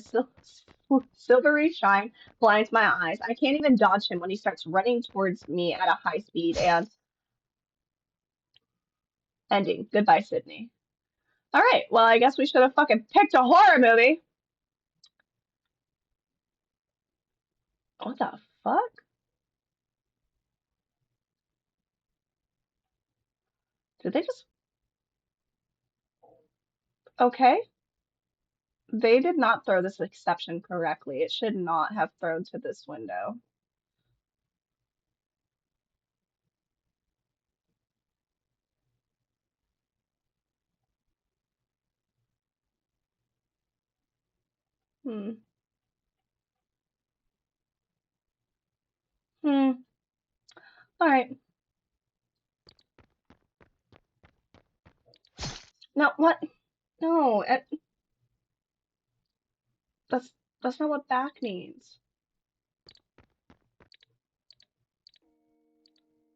Speaker 1: silvery shine blinds my eyes. I can't even dodge him when he starts running towards me at a high speed and ending. Goodbye, Sydney. All right, well, I guess we should have fucking picked a horror movie. What the fuck? Did they just... Okay. They did not throw this exception correctly. It should not have thrown to this window. Hmm. Hmm. All right. No, what? No, that's that's not what back means.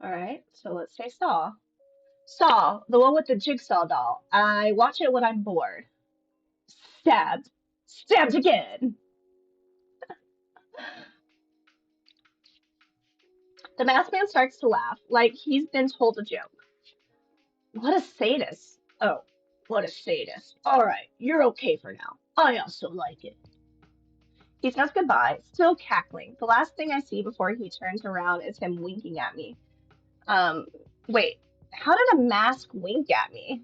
Speaker 1: All right, so let's say Saw. Saw, the one with the jigsaw doll. I watch it when I'm bored. Stabbed. Stabbed again. The masked man starts to laugh, like he's been told a joke. What a sadist. Oh, what a sadist. All right, you're okay for now. I also like it. He says goodbye, still cackling. The last thing I see before he turns around is him winking at me. Um, wait, how did a mask wink at me?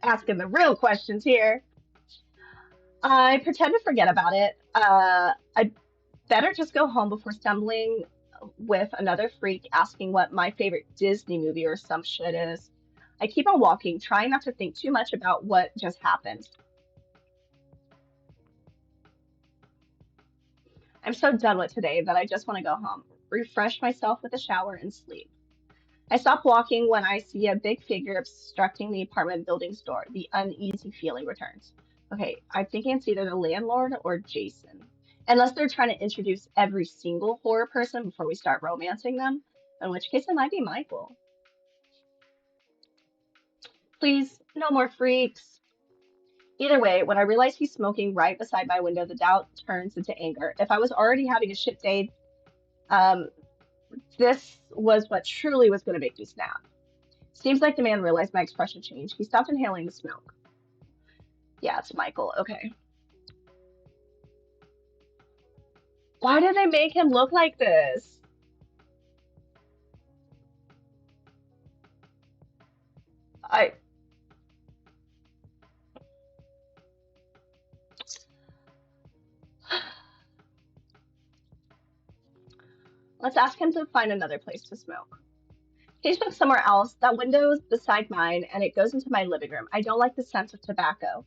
Speaker 1: Asking the real questions here. I pretend to forget about it. I better just go home before stumbling with another freak asking what my favorite Disney movie or some shit is. I keep on walking, trying not to think too much about what just happened. I'm so done with today that I just want to go home, refresh myself with a shower, and sleep. I stop walking when I see a big figure obstructing the apartment building's door. The uneasy feeling returns. Okay, I'm thinking it's either the landlord or Jason. Unless they're trying to introduce every single horror person before we start romancing them, in which case it might be Michael. Please, no more freaks. Either way, when I realize he's smoking right beside my window, the doubt turns into anger. If I was already having a shit day, um, this was what truly was going to make me snap. Seems like the man realized my expression changed. He stopped inhaling the smoke. Yeah, it's Michael. Okay. Why did they make him look like this? I. Let's ask him to find another place to smoke. He smokes somewhere else. That window is beside mine, and it goes into my living room. I don't like the scent of tobacco.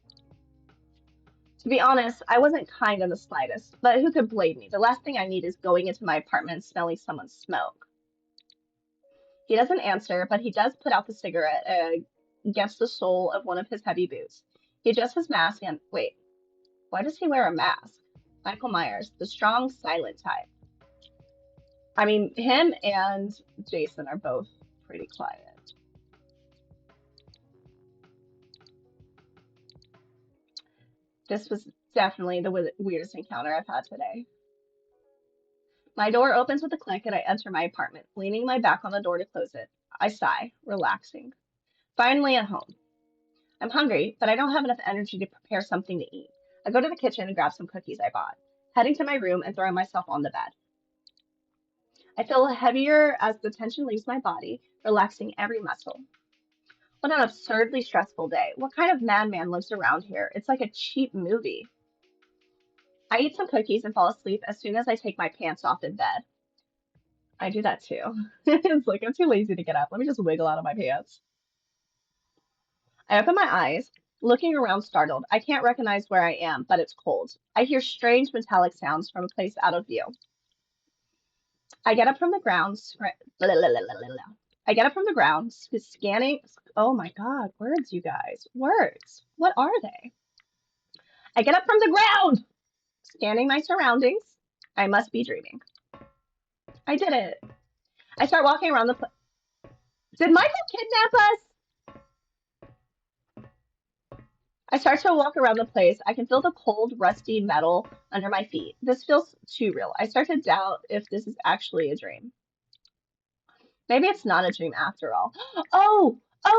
Speaker 1: To be honest, I wasn't kind in the slightest, but who could blame me? The last thing I need is going into my apartment and smelling someone's smoke. He doesn't answer, but he does put out the cigarette against the sole of one of his heavy boots. He adjusts his mask and wait, why does he wear a mask? Michael Myers, the strong, silent type. I mean, him and Jason are both pretty quiet. This was definitely the weirdest encounter I've had today. My door opens with a click and I enter my apartment, leaning my back on the door to close it. I sigh, relaxing. Finally at home. I'm hungry, but I don't have enough energy to prepare something to eat. I go to the kitchen and grab some cookies I bought, heading to my room and throwing myself on the bed. I feel heavier as the tension leaves my body, relaxing every muscle. What an absurdly stressful day. What kind of madman lives around here? It's like a cheap movie. I eat some cookies and fall asleep as soon as I take my pants off in bed. I do that too. It's like I'm too lazy to get up. Let me just wiggle out of my pants. I open my eyes, looking around startled. I can't recognize where I am, but it's cold. I hear strange metallic sounds from a place out of view. I get up from the ground, I get up from the ground, scanning. Oh my God, words, you guys. Words. What are they? I get up from the ground, scanning my surroundings. I must be dreaming. I did it. I start walking around the place. Did Michael kidnap us? I start to walk around the place. I can feel the cold, rusty metal under my feet. This feels too real. I start to doubt if this is actually a dream. Maybe it's not a dream after all. Oh,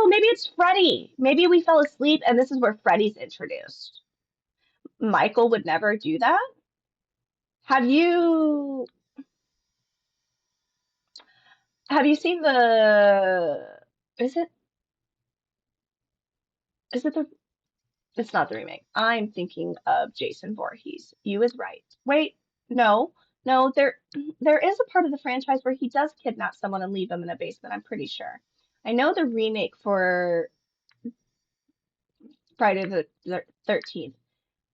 Speaker 1: maybe it's Freddy. Maybe we fell asleep and this is where Freddy's introduced. Michael would never do that. Have you seen the is it the it's not the remake. I'm thinking of Jason Voorhees. You is right. Wait, no. No, there is a part of the franchise where he does kidnap someone and leave them in a basement, I'm pretty sure. I know the remake for Friday the 13th.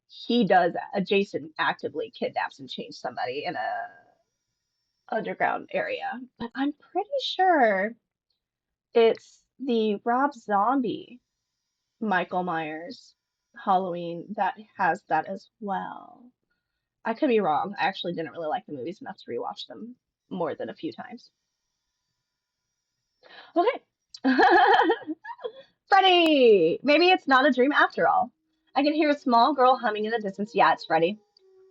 Speaker 1: He does Jason actively kidnaps and changes somebody in a underground area. But I'm pretty sure it's the Rob Zombie Michael Myers Halloween that has that as well. I could be wrong. I actually didn't really like the movies enough to rewatch them more than a few times. Okay. Freddy! Maybe it's not a dream after all. I can hear a small girl humming in the distance. Yeah, it's Freddy.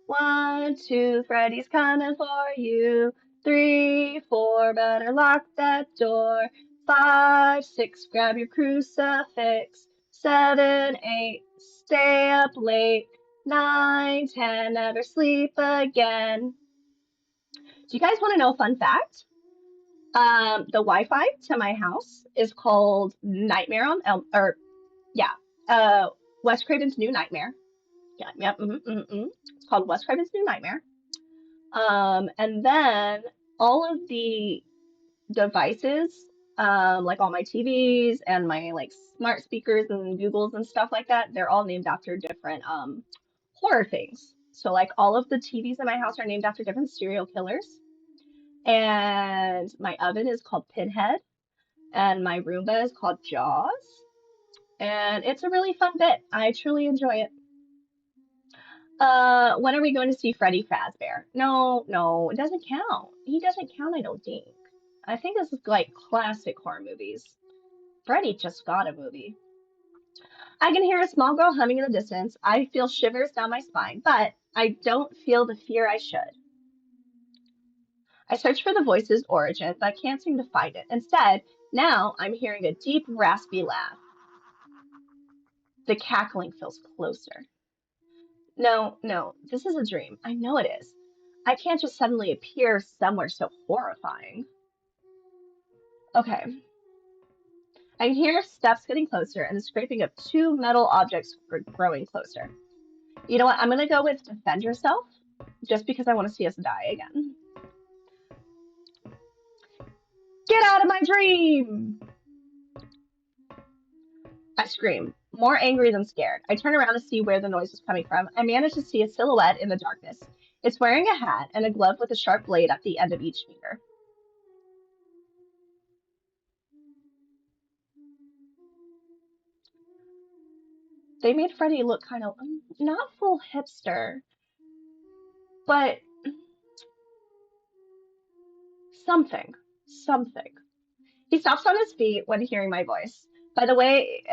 Speaker 1: 1, 2, Freddy's coming for you. 3, 4, better lock that door. 5, 6, grab your crucifix. 7, 8, stay up late. 9, 10, never sleep again. Do you guys want to know a fun fact? The Wi-Fi to my house is called Nightmare on Elm, or yeah, Wes Craven's New Nightmare. Yeah, It's called Wes Craven's New Nightmare. And then all of the devices, like all my TVs and my like smart speakers and Googles and stuff like that, they're all named after different horror things. So like all of the TVs in my house are named after different serial killers. And my oven is called Pinhead, and my Roomba is called Jaws. And it's a really fun bit. I truly enjoy it. When are we going to see Freddy Fazbear? No, it doesn't count. He doesn't count, I don't think. I think this is like classic horror movies. Freddy just got a movie. I can hear a small girl humming in the distance. I feel shivers down my spine, but I don't feel the fear I should. I search for the voice's origin, but I can't seem to find it. Instead, now I'm hearing a deep, raspy laugh. The cackling feels closer. No, this is a dream. I know it is. I can't just suddenly appear somewhere so horrifying. Okay. I can hear steps getting closer and the scraping of two metal objects growing closer. You know what? I'm gonna go with defend yourself, just because I want to see us die again. Get out of my dream! I scream, more angry than scared. I turn around to see where the noise is coming from. I manage to see a silhouette in the darkness. It's wearing a hat and a glove with a sharp blade at the end of each finger. They made Freddy look kind of not full hipster, but something. He stops on his feet when hearing my voice. By the way,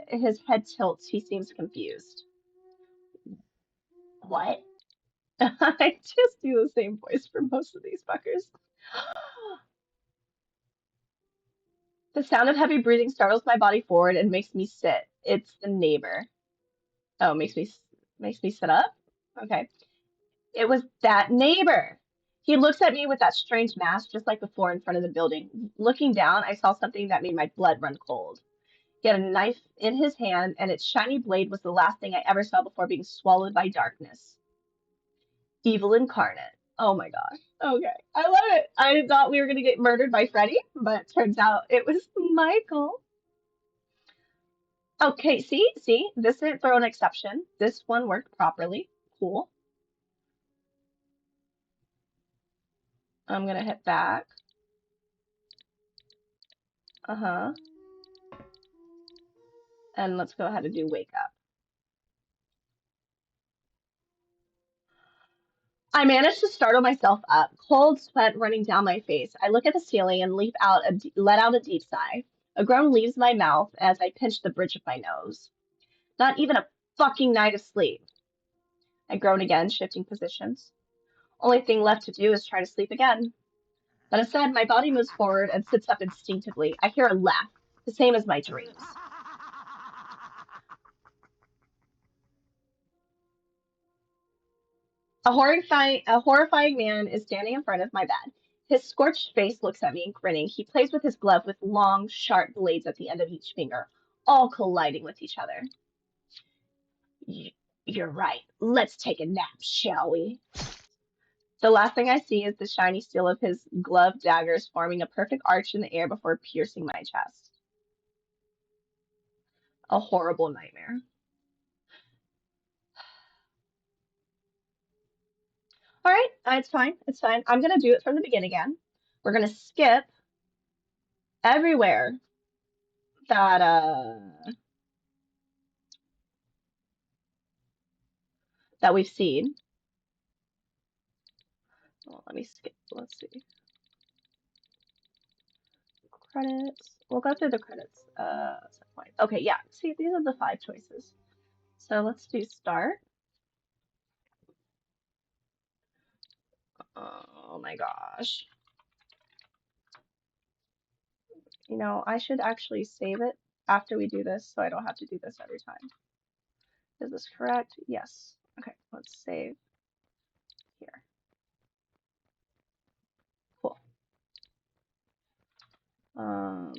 Speaker 1: his head tilts. He seems confused. What? I just do the same voice for most of these fuckers. The sound of heavy breathing startles my body forward and makes me sit. It's the neighbor. Oh, makes me sit up? Okay. It was that neighbor. He looks at me with that strange mask just like before in front of the building. Looking down, I saw something that made my blood run cold. He had a knife in his hand, and its shiny blade was the last thing I ever saw before being swallowed by darkness. Evil incarnate. Oh my gosh. Okay. I love it. I thought we were going to get murdered by Freddy, but turns out it was Michael. Okay, see, this didn't throw an exception. This one worked properly. Cool. I'm gonna hit back. Uh-huh. And let's go ahead and do wake up. I managed to startle myself up, cold sweat running down my face. I look at the ceiling and let out a deep sigh. A groan leaves my mouth as I pinch the bridge of my nose. Not even a fucking night of sleep. I groan again, shifting positions. Only thing left to do is try to sleep again. But instead, my body moves forward and sits up instinctively. I hear a laugh, the same as my dreams. A horrifying man is standing in front of my bed. His scorched face looks at me, grinning. He plays with his glove with long, sharp blades at the end of each finger, all colliding with each other. You're right. Let's take a nap, shall we? The last thing I see is the shiny steel of his gloved daggers forming a perfect arch in the air before piercing my chest. A horrible nightmare. All right, it's fine. It's fine. I'm gonna do it from the beginning again. We're gonna skip everywhere that that we've seen. Well, let me skip. Let's see. Credits. We'll go through the credits. Okay, yeah. See, these are the 5 choices. So let's do start. Oh my gosh. You know, I should actually save it after we do this so I don't have to do this every time. Is this correct? Yes. Okay, let's save here. Cool.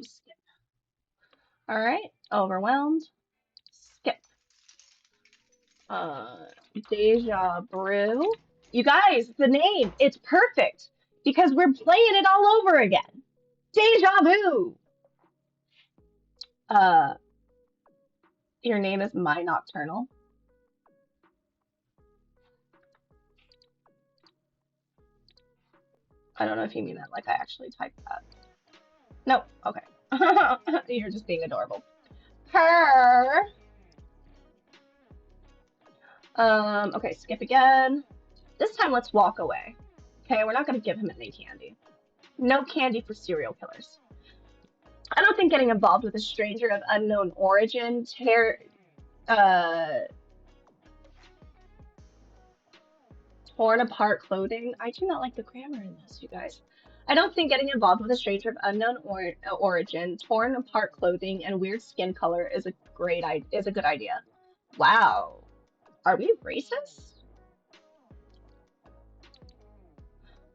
Speaker 1: Skip. All right, overwhelmed. Skip. Deja Brew. You guys, the name, it's perfect because we're playing it all over again. Deja vu. Your name is My Nocturnal. I don't know if you mean that like I actually typed that. No, okay. You're just being adorable. Her. Okay, skip again. This time let's walk away. Okay, we're not gonna give him any candy. No candy for serial killers. I don't think getting involved with a stranger of unknown origin, torn apart clothing. I do not like the grammar in this, you guys. I don't think getting involved with a stranger of unknown origin, torn apart clothing, and weird skin color is a good idea. Wow, are we racist?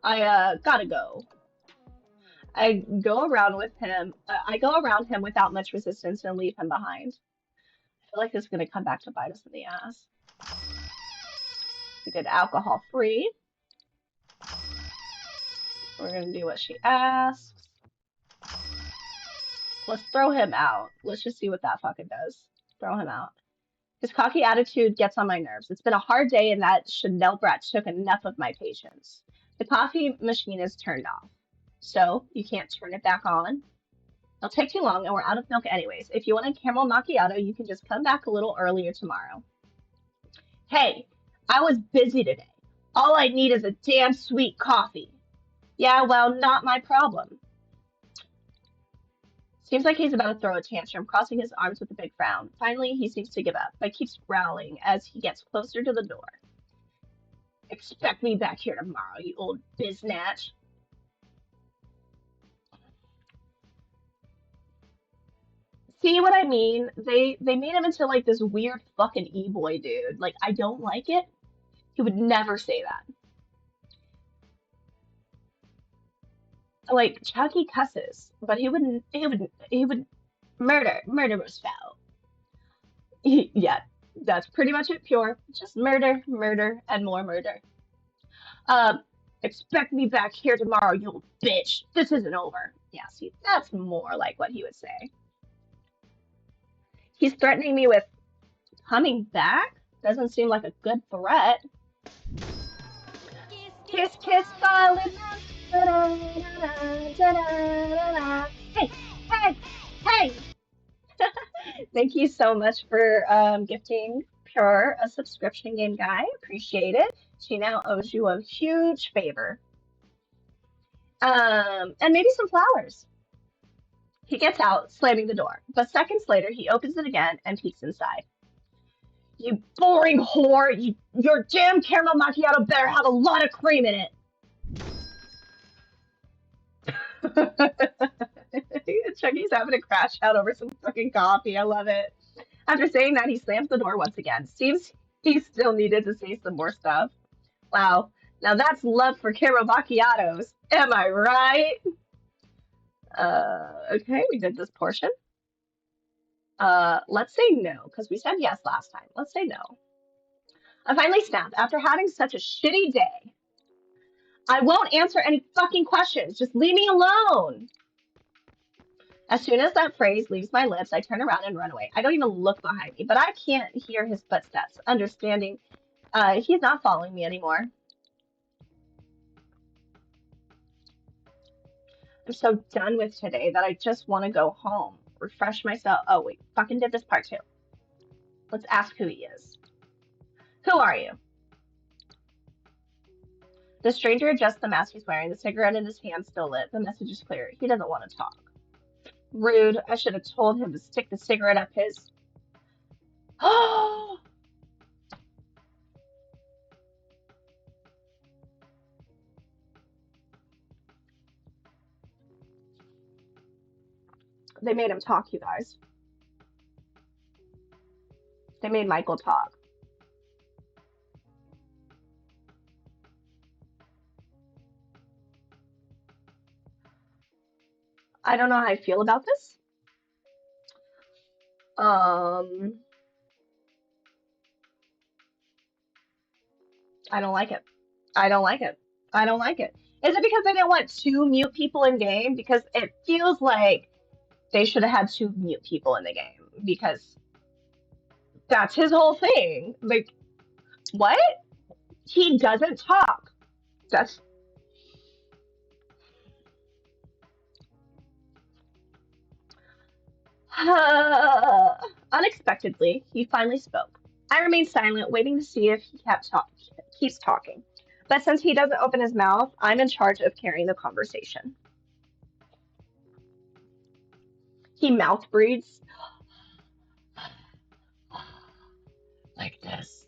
Speaker 1: I gotta go. I go around him without much resistance and leave him behind. I feel like this is gonna come back to bite us in the ass. We did alcohol free. We're gonna do what she asks. Let's throw him out. Let's just see what that fucking does. Throw him out. His cocky attitude gets on my nerves. It's been a hard day and that Chanel brat took enough of my patience. The coffee machine is turned off. So, you can't turn it back on. It'll take too long and we're out of milk anyways. If you want a caramel macchiato, you can just come back a little earlier tomorrow. Hey, I was busy today. All I need is a damn sweet coffee. Yeah, well, not my problem. Seems like he's about to throw a tantrum, crossing his arms with a big frown. Finally, he seems to give up, but keeps growling as he gets closer to the door. Expect me back here tomorrow, you old biznatch. See what I mean? They made him into like this weird fucking e-boy dude. Like I don't like it. He would never say that. Like Chucky cusses, but he would murder. Murder was foul. Yeah, that's pretty much it. Pure, just murder, murder, and more murder. Um, expect me back here tomorrow, you little bitch. This isn't over. Yeah, see, that's more like what he would say. He's threatening me with coming back. Doesn't seem like a good threat. Kiss, kiss, falling. Hey, hey, hey! Thank you so much for gifting Pure a subscription game guy. Appreciate it. She now owes you a huge favor. And maybe some flowers. He gets out, slamming the door, but seconds later he opens it again and peeks inside. You boring whore! Your damn caramel macchiato better have a lot of cream in it. Chucky's having a crash out over some fucking coffee. I love it. After saying that, he slams the door once again. Seems he still needed to say some more stuff. Wow. Now that's love for caramel macchiatos. Am I right? Okay, we did this portion. Let's say no, because we said yes last time. Let's say no. I finally snapped after having such a shitty day. I won't answer any fucking questions. Just leave me alone. As soon as that phrase leaves my lips, I turn around and run away. I don't even look behind me, but I can't hear his footsteps, understanding he's not following me anymore. I'm so done with today that I just want to go home, refresh myself. Oh, wait, fucking did this part too. Let's ask who he is. Who are you? The stranger adjusts the mask he's wearing, the cigarette in his hand still lit. The message is clear. He doesn't want to talk. Rude. I should have told him to stick the cigarette up his. Oh! They made him talk, you guys. They made Michael talk. I don't know how I feel about this. I don't like it. I don't like it. I don't like it. Is it because they didn't want two mute people in game? Because it feels like they should have had two mute people in the game because that's his whole thing. Like, what? He doesn't talk. That's unexpectedly, he finally spoke. I remained silent, waiting to see if he keeps talking. But since he doesn't open his mouth, I'm in charge of carrying the conversation. He mouth breathes like this.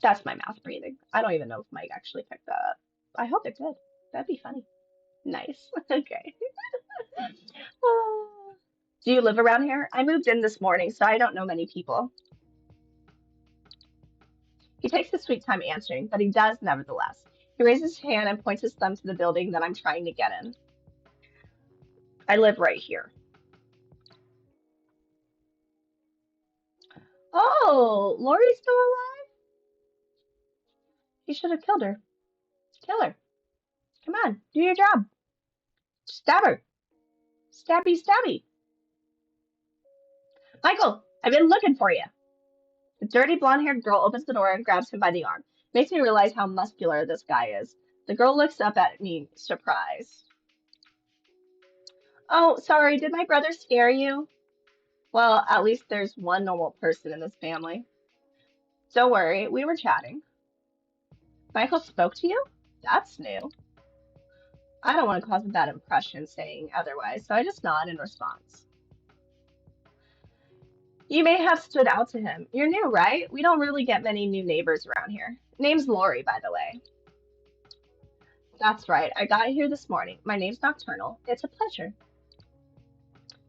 Speaker 1: That's my mouth breathing. I don't even know if Mike actually picked that up. I hope it did. That'd be funny. Nice. Okay. Do you live around here? I moved in this morning, so I don't know many people. He takes his sweet time answering, but he does nevertheless. He raises his hand and points his thumb to the building that I'm trying to get in. I live right here. Oh, Lori's still alive? He should have killed her. Kill her. Come on, do your job. Stab her. Stabby, stabby. Michael, I've been looking for you. The dirty blonde-haired girl opens the door and grabs him by the arm. Makes me realize how muscular this guy is. The girl looks up at me, surprised. Oh, sorry, did my brother scare you? Well, at least there's one normal person in this family. Don't worry, we were chatting. Michael spoke to you? That's new. I don't want to cause a bad impression saying otherwise, so I just nod in response. You may have stood out to him. You're new, right? We don't really get many new neighbors around here. Name's Lori, by the way. That's right. I got here this morning. My name's Nocturnal. It's a pleasure.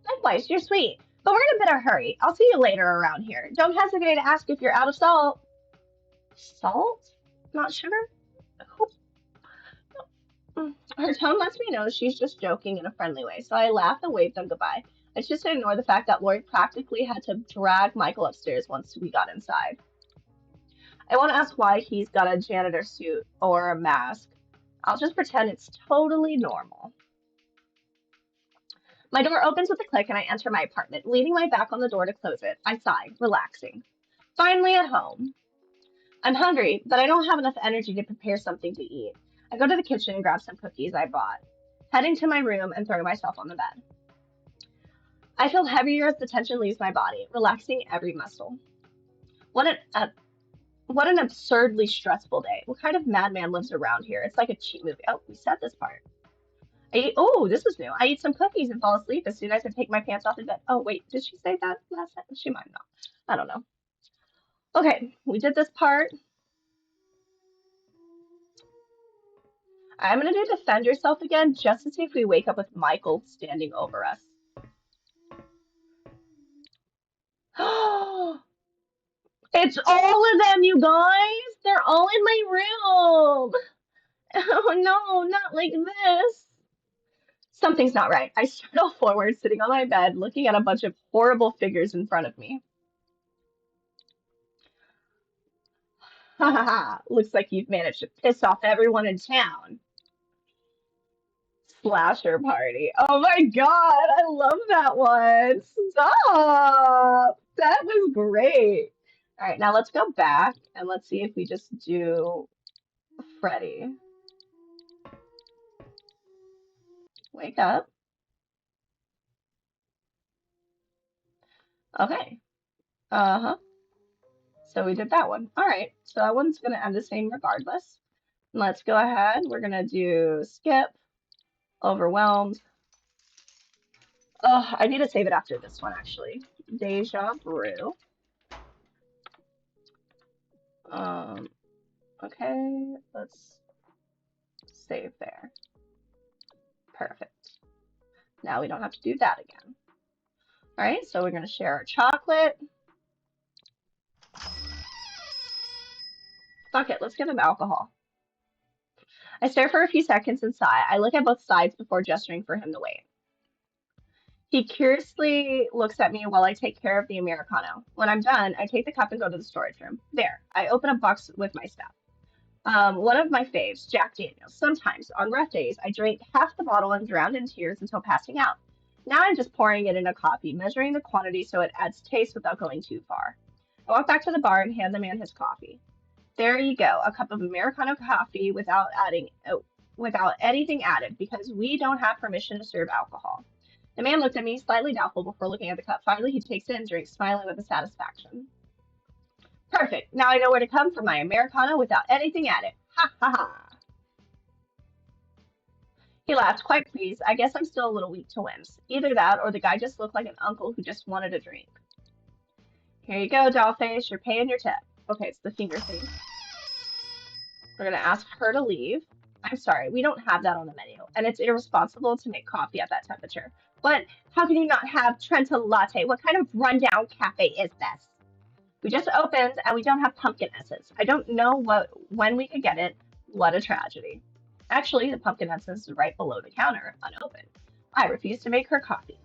Speaker 1: Likewise, you're sweet. But we're in a bit of a hurry. I'll see you later around here. Don't hesitate to ask if you're out of salt. Salt? Not sugar? Oh, her tone lets me know she's just joking in a friendly way, so I laugh and wave them goodbye. I just ignore the fact that Lori practically had to drag Michael upstairs once we got inside. I won't ask why he's got a janitor suit or a mask. I'll just pretend it's totally normal. My door opens with a click and I enter my apartment, leaning my back on the door to close it. I sigh, relaxing. Finally at home. I'm hungry, but I don't have enough energy to prepare something to eat. I go to the kitchen and grab some cookies I bought, heading to my room and throwing myself on the bed. I feel heavier as the tension leaves my body, relaxing every muscle. What an absurdly stressful day. What kind of madman lives around here? It's like a cheap movie. Oh, we said this part. Oh, this is new. I eat some cookies and fall asleep as soon as I take my pants off in bed. Oh, wait, did she say that last time? She might not. I don't know. Okay, we did this part. I'm going to do defend yourself again just to see if we wake up with Michael standing over us. It's all of them, you guys! They're all in my room! Oh no, not like this! Something's not right. I startle forward, sitting on my bed, looking at a bunch of horrible figures in front of me. Ha ha ha! Looks like you've managed to piss off everyone in town. Slasher party. Oh my god, I love that one. Stop! That was great. All right, now let's go back and let's see if we just do Freddy. Wake up. Okay. Uh-huh. So we did that one. All right, so that one's going to end the same regardless. Let's go ahead. We're going to do skip, overwhelmed. Oh, I need to save it after this one, actually. Deja Brew. Okay, let's save there. Perfect. Now we don't have to do that again. All right, so we're going to share our chocolate. Fuck it, let's give him alcohol. I stare for a few seconds and sigh. I look at both sides before gesturing for him to wait. He curiously looks at me while I take care of the Americano. When I'm done, I take the cup and go to the storage room. There, I open a box with my stuff. One of my faves, Jack Daniels. Sometimes, on rough days, I drink half the bottle and drown in tears until passing out. Now I'm just pouring it in a coffee, measuring the quantity so it adds taste without going too far. I walk back to the bar and hand the man his coffee. There you go, a cup of Americano coffee without anything added, because we don't have permission to serve alcohol. The man looked at me, slightly doubtful before looking at the cup. Finally, he takes it and drinks, smiling with satisfaction. Perfect. Now I know where to come for my Americano without anything added. Ha ha ha. He laughed, quite pleased. I guess I'm still a little weak to whims. Either that, or the guy just looked like an uncle who just wanted a drink. Here you go, dollface. You're paying your tip. Okay, it's the finger thing. We're going to ask her to leave. I'm sorry, we don't have that on the menu, and it's irresponsible to make coffee at that temperature. But how can you not have Trenta Latte? What kind of rundown cafe is this? We just opened, and we don't have pumpkin essence. I don't know when we could get it. What a tragedy. Actually, the pumpkin essence is right below the counter, unopened. I refuse to make her coffee.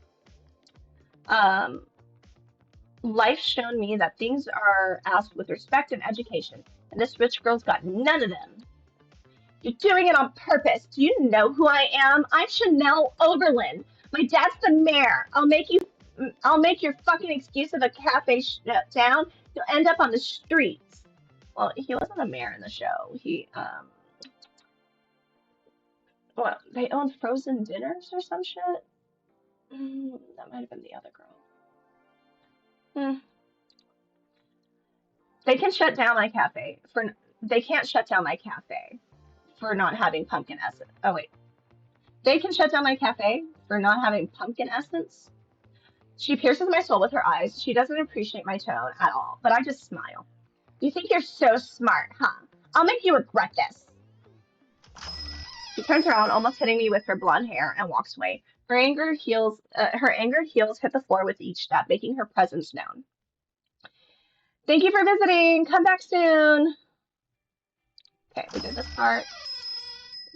Speaker 1: Life's shown me that things are asked with respect and education, and this rich girl's got none of them. You're doing it on purpose. Do you know who I am? I'm Chanel Oberlin. My dad's the mayor. I'll make your fucking excuse of a cafe shut down. You'll end up on the streets. Well, he wasn't a mayor in the show. What? They owned frozen dinners or some shit? That might have been the other girl. They can't shut down my cafe for not having pumpkin essence. Oh wait. They can shut down my cafe for not having pumpkin essence? She pierces my soul with her eyes. She doesn't appreciate my tone at all, but I just smile. You think you're so smart, huh? I'll make you regret this. She turns around, almost hitting me with her blonde hair, and walks away. Her angered heels hit the floor with each step, making her presence known. Thank you for visiting. Come back soon. Okay, we did this part.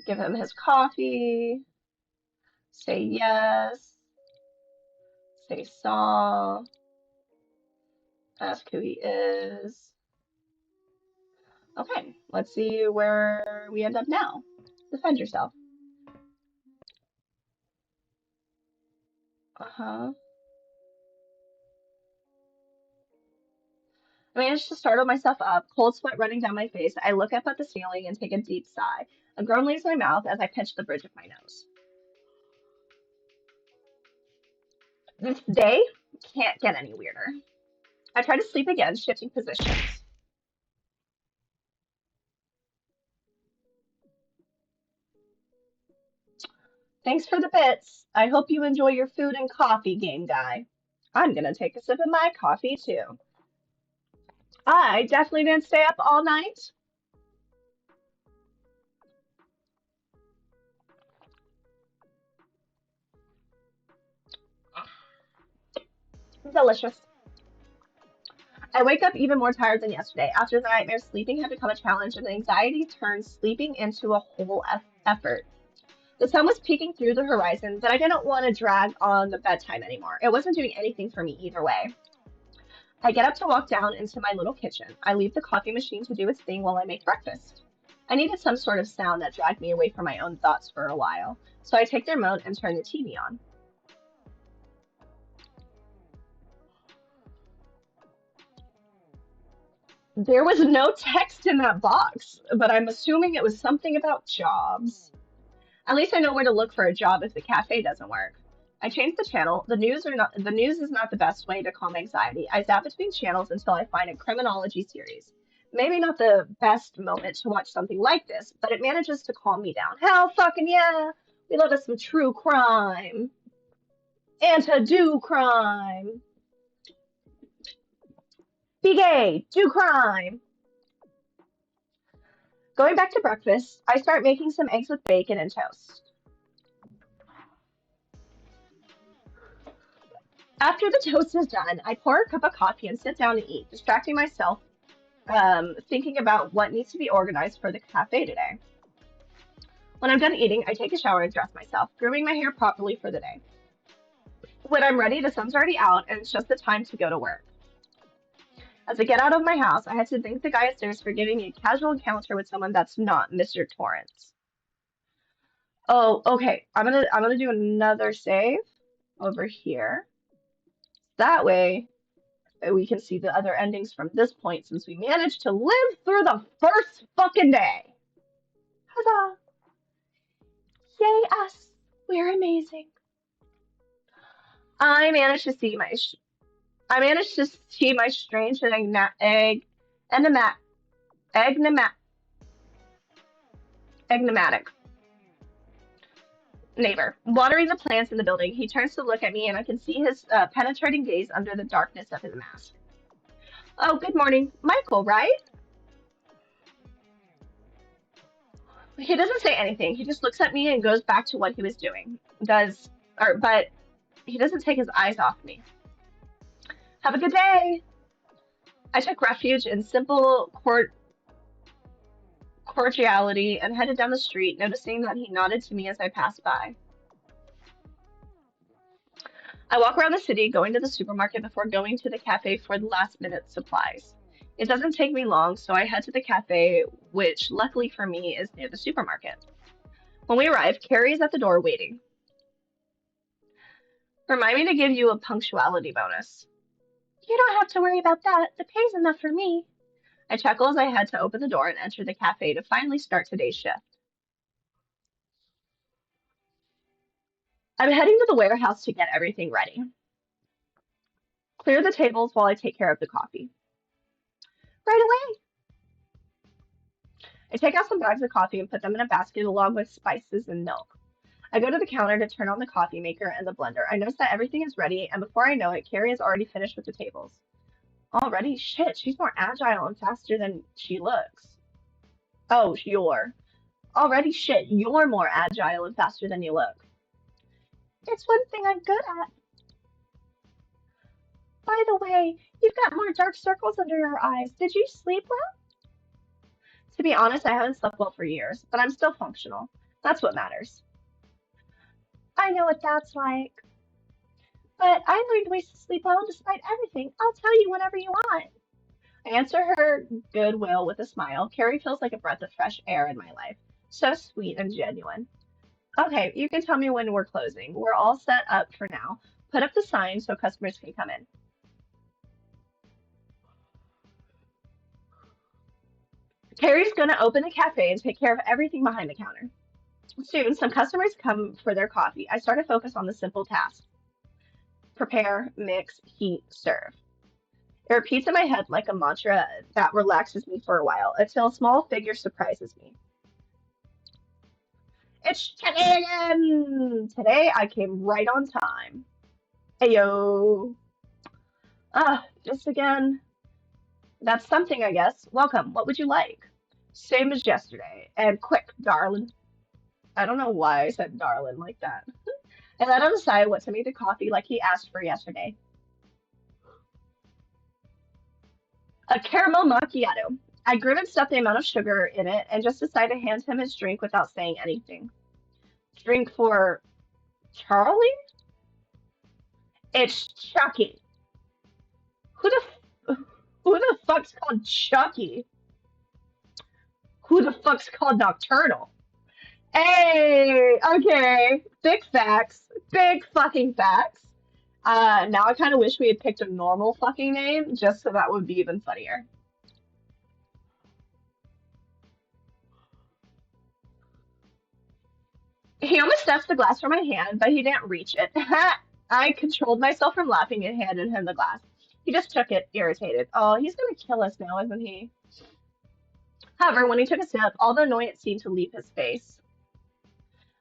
Speaker 1: Give him his coffee. Say yes. Say saw. Ask who he is. Okay, let's see where we end up now. Defend yourself. Uh-huh. I managed to startle myself up, cold sweat running down my face. I look up at the ceiling and take a deep sigh. A groan leaves my mouth as I pinch the bridge of my nose. This day can't get any weirder. I try to sleep again, shifting positions. Thanks for the bits. I hope you enjoy your food and coffee, game guy. I'm gonna take a sip of my coffee too. I definitely didn't stay up all night. Delicious. I wake up even more tired than yesterday. After the nightmare, sleeping had become a challenge, and anxiety turned sleeping into a whole effort. The sun was peeking through the horizon, but I didn't want to drag on the bedtime anymore. It wasn't doing anything for me either way. I get up to walk down into my little kitchen. I leave the coffee machine to do its thing while I make breakfast. I needed some sort of sound that dragged me away from my own thoughts for a while, so I take the remote and turn the TV on. There was no text in that box, but I'm assuming it was something about jobs. At least I know where to look for a job if the cafe doesn't work. I change the channel. The news is not the best way to calm anxiety. I zap between channels until I find a criminology series. Maybe not the best moment to watch something like this, but it manages to calm me down. Hell fucking yeah! We love us some true crime. And to do crime. Be gay, do crime. Going back to breakfast, I start making some eggs with bacon and toast. After the toast is done, I pour a cup of coffee and sit down to eat, distracting myself, thinking about what needs to be organized for the cafe today. When I'm done eating, I take a shower and dress myself, grooming my hair properly for the day. When I'm ready, the sun's already out, and it's just the time to go to work. As I get out of my house, I had to thank the guy upstairs for giving me a casual encounter with someone that's not Mr. Torrance. Oh, okay. I'm gonna do another save over here. That way we can see the other endings from this point since we managed to live through the first fucking day. Huzzah! Yay us! We're amazing. I managed to see my strange and enigmatic neighbor. Watering the plants in the building, he turns to look at me and I can see his penetrating gaze under the darkness of his mask. Oh, good morning. Michael, right? He doesn't say anything. He just looks at me and goes back to what he was doing. But he doesn't take his eyes off me. Have a good day. I took refuge in simple cordiality and headed down the street, noticing that he nodded to me as I passed by. I walk around the city, going to the supermarket before going to the cafe for the last-minute supplies. It doesn't take me long, so I head to the cafe, which, luckily for me, is near the supermarket. When we arrive, Carrie is at the door waiting. Remind me to give you a punctuality bonus. You don't have to worry about that. The pay's enough for me. I chuckle as I head to open the door and enter the cafe to finally start today's shift. I'm heading to the warehouse to get everything ready. Clear the tables while I take care of the coffee. Right away. I take out some bags of coffee and put them in a basket along with spices and milk. I go to the counter to turn on the coffee maker and the blender. I notice that everything is ready, and before I know it, Carrie has already finished with the tables. Already? Shit, she's more agile and faster than she looks. Oh, you're. Already shit, you're more agile and faster than you look. It's one thing I'm good at. By the way, you've got more dark circles under your eyes. Did you sleep well? To be honest, I haven't slept well for years, but I'm still functional. That's what matters. I know what that's like. But I learned ways to sleep well despite everything. I'll tell you whenever you want. I answer her goodwill with a smile. Carrie feels like a breath of fresh air in my life. So sweet and genuine. Okay, you can tell me when we're closing. We're all set up for now. Put up the sign so customers can come in. Carrie's gonna open the cafe and take care of everything behind the counter. Soon, some customers come for their coffee. I start to focus on the simple task. Prepare, mix, heat, serve. It repeats in my head like a mantra that relaxes me for a while until a small figure surprises me. It's 10 a.m. Today I came right on time. Ayo. Just again. That's something, I guess. Welcome. What would you like? Same as yesterday. And quick, darling. I don't know why I said darling like that. And let him decide what to make the coffee like he asked for yesterday. A caramel macchiato. I grimaced at the amount of sugar in it and just decided to hand him his drink without saying anything. Drink for Charlie? It's Chucky. Who the who the fuck's called Chucky? Who the fuck's called Nocturnal? Hey, okay. Big facts. Big fucking facts. Now I kind of wish we had picked a normal fucking name just so that would be even funnier. He almost snatched the glass from my hand, but he didn't reach it. I controlled myself from laughing and handed him the glass. He just took it, irritated. Oh, he's gonna kill us now, isn't he? However, when he took a sip, all the annoyance seemed to leave his face.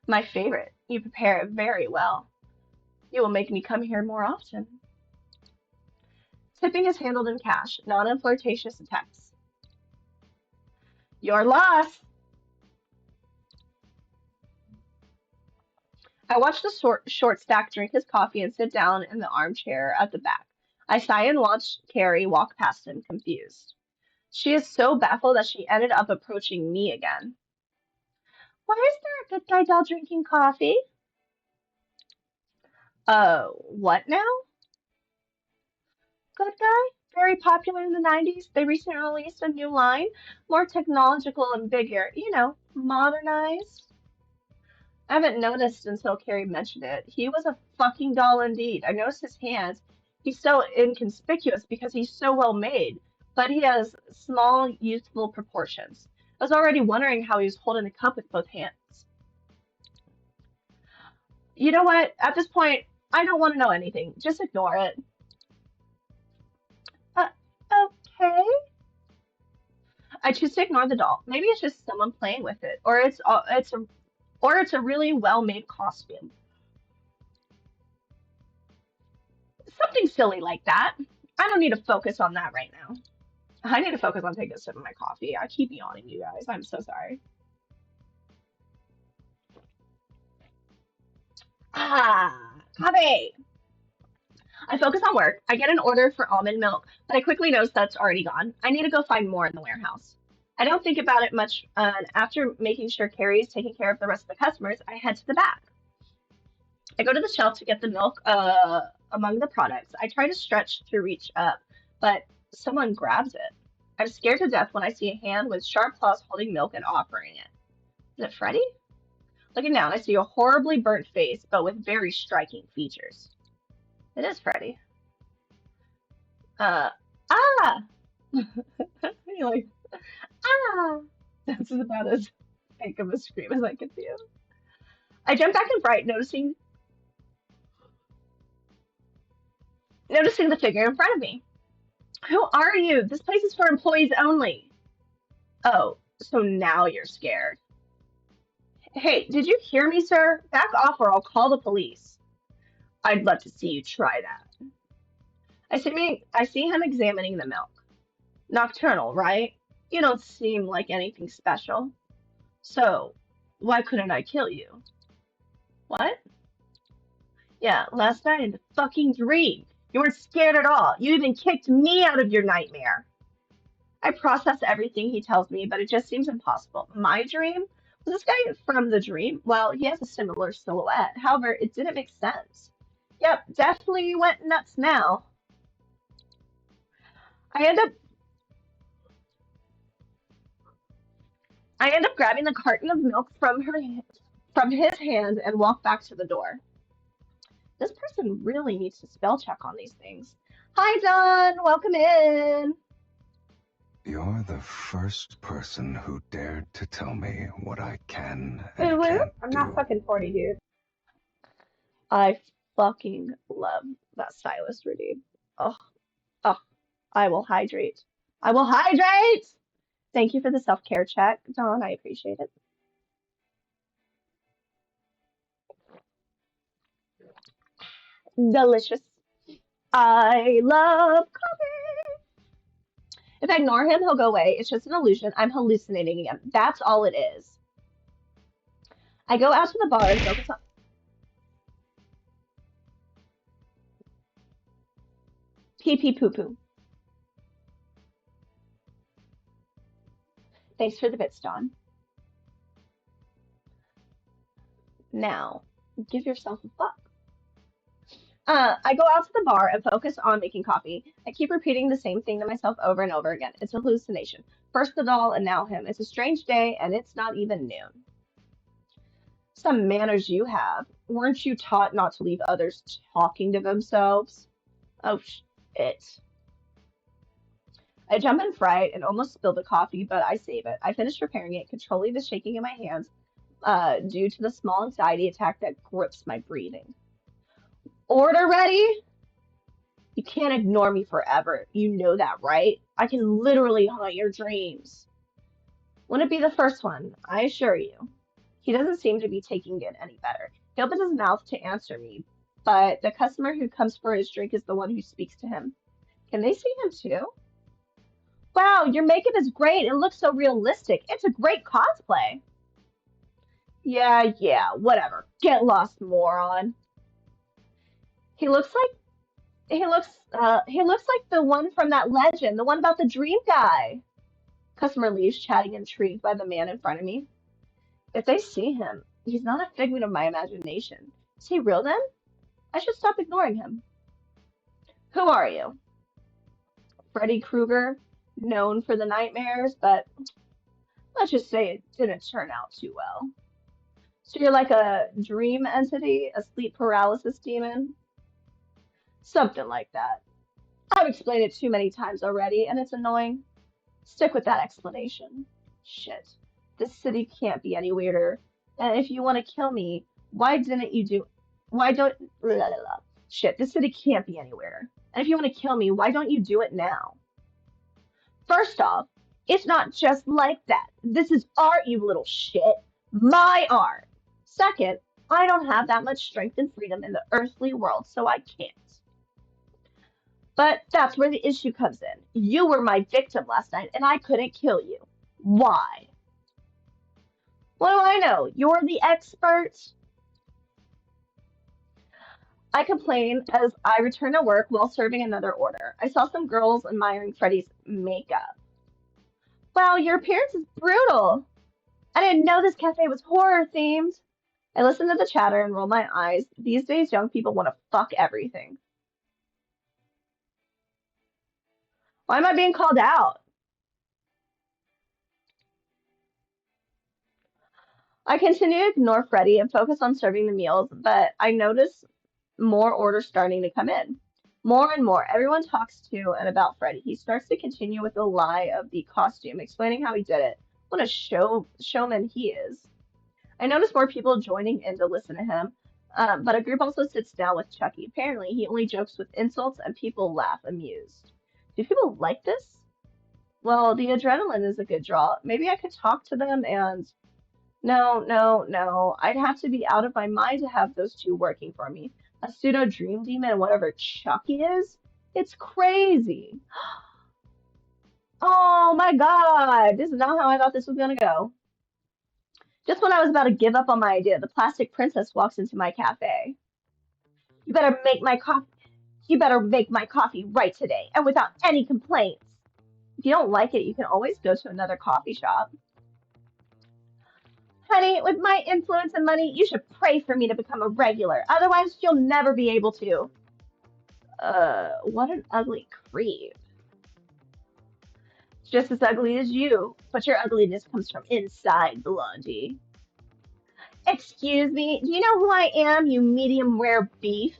Speaker 1: My favorite. You prepare it very well. You will make me come here more often. Tipping is handled in cash, not in flirtatious attempts. Your loss! I watch the short stack drink his coffee and sit down in the armchair at the back. I sigh and watch Carrie walk past him, confused. She is so baffled that she ended up approaching me again. Why is there a good guy doll drinking coffee? What now? Good guy? Very popular in the 90s. They recently released a new line, more technological and bigger, modernized. I haven't noticed until Carrie mentioned it. He was a fucking doll indeed. I noticed his hands. He's so inconspicuous because he's so well made, but he has small, youthful proportions. I was already wondering how he was holding the cup with both hands. You know what? At this point, I don't want to know anything. Just ignore it. Uh, okay. I choose to ignore the doll. Maybe it's just someone playing with it, or it's a really well-made costume. Something silly like that. I don't need to focus on that right now. I need to focus on taking a sip of my coffee. I keep yawning, you guys. I'm so sorry. Coffee. I focus on work. I get an order for almond milk, but I quickly notice that's already gone. I need to go find more in the warehouse. I don't think about it much. After making sure Carrie is taking care of the rest of the customers, I head to the back. I go to the shelf to get the milk among the products. I try to stretch to reach up, but someone grabs it. I'm scared to death when I see a hand with sharp claws holding milk and offering it. Is it Freddy? Looking down, I see a horribly burnt face, but with very striking features. It is Freddy. Uh, ah! You're like, ah! That's about as big of a scream as I could do. I jump back in fright, noticing the figure in front of me. Who are you? This place is for employees only. Oh, so now you're scared. Hey, did you hear me, sir? Back off or I'll call the police. I'd love to see you try that. I see him examining the milk. Nocturnal, right? You don't seem like anything special. So, Why couldn't I kill you? What? Yeah, last night in the fucking dream. You weren't scared at all. You even kicked me out of your nightmare. I process everything he tells me, but it just seems impossible. My dream? Was this guy from the dream? Well, he has a similar silhouette. However, it didn't make sense. Yep, definitely went nuts now. I end up I end up grabbing the carton of milk from his hand and walk back to the door. This person really needs to spell check on these things. Hi, Don. Welcome in.
Speaker 3: You're the first person who dared to tell me what I can
Speaker 1: Woo
Speaker 3: and
Speaker 1: woo.
Speaker 3: can't
Speaker 1: I'm not
Speaker 3: do.
Speaker 1: fucking 40, dude. I fucking love that stylist routine. Oh, oh, I will hydrate. I will hydrate! Thank you for the self-care check, Don. I appreciate it. Delicious. I love coffee. If I ignore him, he'll go away. It's just an illusion. I'm hallucinating again. That's all it is. I go out to the bar and focus on. Pee pee poo poo. Thanks for the bits, Don. Now, give yourself a fuck. I go out to the bar and focus on making coffee. I keep repeating the same thing to myself over and over again. It's a hallucination. First the doll and now him. It's a strange day and it's not even noon. Some manners you have. Weren't you taught not to leave others talking to themselves? Oh, shit. I jump in fright and almost spill the coffee, but I save it. I finish preparing it, controlling the shaking in my hands due to the small anxiety attack that grips my breathing. Order ready? You can't ignore me forever. You know that, right? I can literally haunt your dreams. Wouldn't be the first one, I assure you. He doesn't seem to be taking it any better. He opens his mouth to answer me, but the customer who comes for his drink is the one who speaks to him. Can they see him too? Wow, your makeup is great. It looks so realistic. It's a great cosplay. Yeah, whatever. Get lost, moron. He looks like he looks like the one from that legend, the one about the dream guy. Customer leaves, chatting, intrigued by the man in front of me. If they see him, he's not a figment of my imagination. Is he real then? I should stop ignoring him. Who are you? Freddy Krueger, known for the nightmares, but let's just say it didn't turn out too well. So you're like a dream entity, a sleep paralysis demon? Something like that. I've explained it too many times already, and it's annoying. Stick with that explanation. Shit. This city can't be any weirder. And if you want to kill me, why didn't you do... Why don't... Blah, blah, blah. Shit, this city can't be any weirder. And if you want to kill me, why don't you do it now? First off, it's not just like that. This is art, you little shit. My art. Second, I don't have that much strength and freedom in the earthly world, so I can't. But that's where the issue comes in. You were my victim last night, and I couldn't kill you. Why? What do I know? You're the expert. I complain as I return to work while serving another order. I saw some girls admiring Freddie's makeup. Wow, your appearance is brutal. I didn't know this cafe was horror themed. I listen to the chatter and roll my eyes. These days, young people want to fuck everything. Why am I being called out? I continue to ignore Freddie and focus on serving the meals, but I notice more orders starting to come in. More and more, everyone talks to and about Freddie. He starts to continue with the lie of the costume, explaining how he did it. What a showman he is. I notice more people joining in to listen to him, but a group also sits down with Chucky. Apparently, he only jokes with insults and people laugh amused. Do people like this? Well, the adrenaline is a good draw. Maybe I could talk to them and no. I'd have to be out of my mind to have those two working for me. A pseudo dream demon and whatever Chucky is? It's crazy. Oh my God. This is not how I thought this was gonna go. Just when I was about to give up on my idea, the plastic princess walks into my cafe. You better make my coffee. You better make my coffee right today, and without any complaints. If you don't like it, you can always go to another coffee shop. Honey, with my influence and money, you should pray for me to become a regular. Otherwise, you'll never be able to. What an ugly creep. Just as ugly as you, but your ugliness comes from inside, Blondie. Excuse me, do you know who I am, you medium rare beef?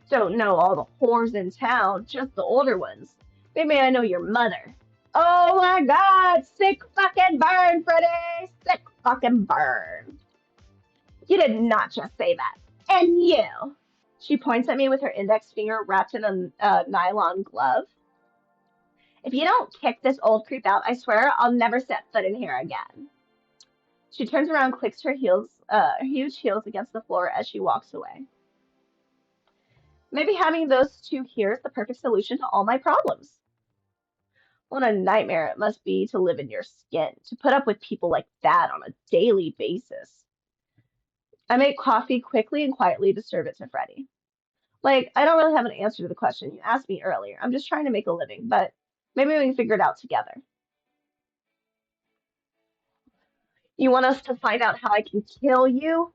Speaker 1: Don't know all the whores in town, just the older ones. Maybe I know your mother. Oh my god, sick fucking burn, Freddy! Sick fucking burn. You did not just say that. And you! She points at me with her index finger wrapped in a nylon glove. If you don't kick this old creep out, I swear I'll never set foot in here again. She turns around, clicks her huge heels against the floor as she walks away. Maybe having those two here is the perfect solution to all my problems. What a nightmare it must be to live in your skin, to put up with people like that on a daily basis. I make coffee quickly and quietly to serve it to Freddie. Like, I don't really have an answer to the question you asked me earlier. I'm just trying to make a living, but maybe we can figure it out together. You want us to find out how I can kill you?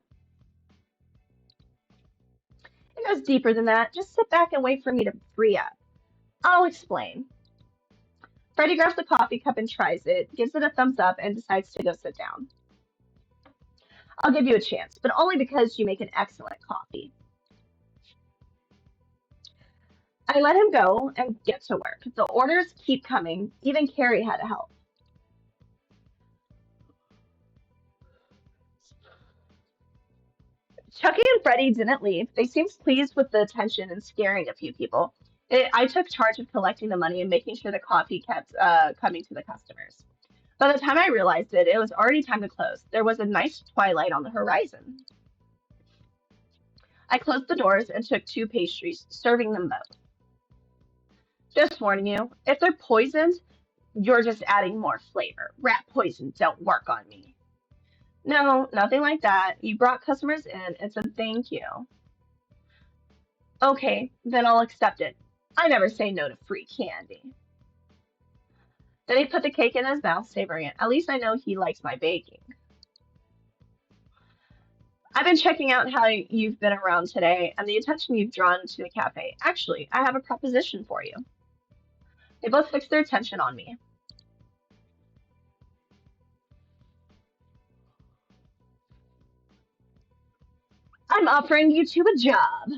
Speaker 1: It goes deeper than that. Just sit back and wait for me to free up. I'll explain. Freddie grabs the coffee cup and tries it, gives it a thumbs up, and decides to go sit down. I'll give you a chance, but only because you make an excellent coffee. I let him go and get to work. The orders keep coming. Even Carrie had to help. Chucky and Freddie didn't leave. They seemed pleased with the attention and scaring a few people. I took charge of collecting the money and making sure the coffee kept coming to the customers. By the time I realized it, it was already time to close. There was a nice twilight on the horizon. I closed the doors and took two pastries, serving them both. Just warning you, if they're poisoned, you're just adding more flavor. Rat poison don't work on me. No, nothing like that. You brought customers in. It's a thank you. Okay, then I'll accept it. I never say no to free candy. Then he put the cake in his mouth, savoring it. At least I know he likes my baking. I've been checking out how you've been around today and the attention you've drawn to the cafe. Actually, I have a proposition for you. They both fixed their attention on me. I'm offering you two a job.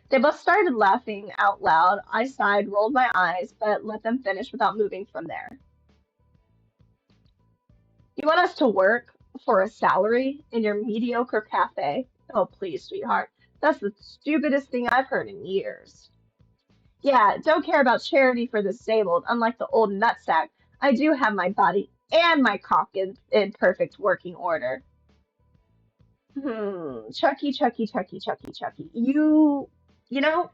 Speaker 1: They both started laughing out loud. I sighed, rolled my eyes, but let them finish without moving from there. You want us to work for a salary in your mediocre cafe? Oh, please, sweetheart. That's the stupidest thing I've heard in years. Yeah, don't care about charity for the disabled, unlike the old nutsack. I do have my body and my cock in perfect working order. Chucky, Chucky, Chucky, Chucky, Chucky. You know,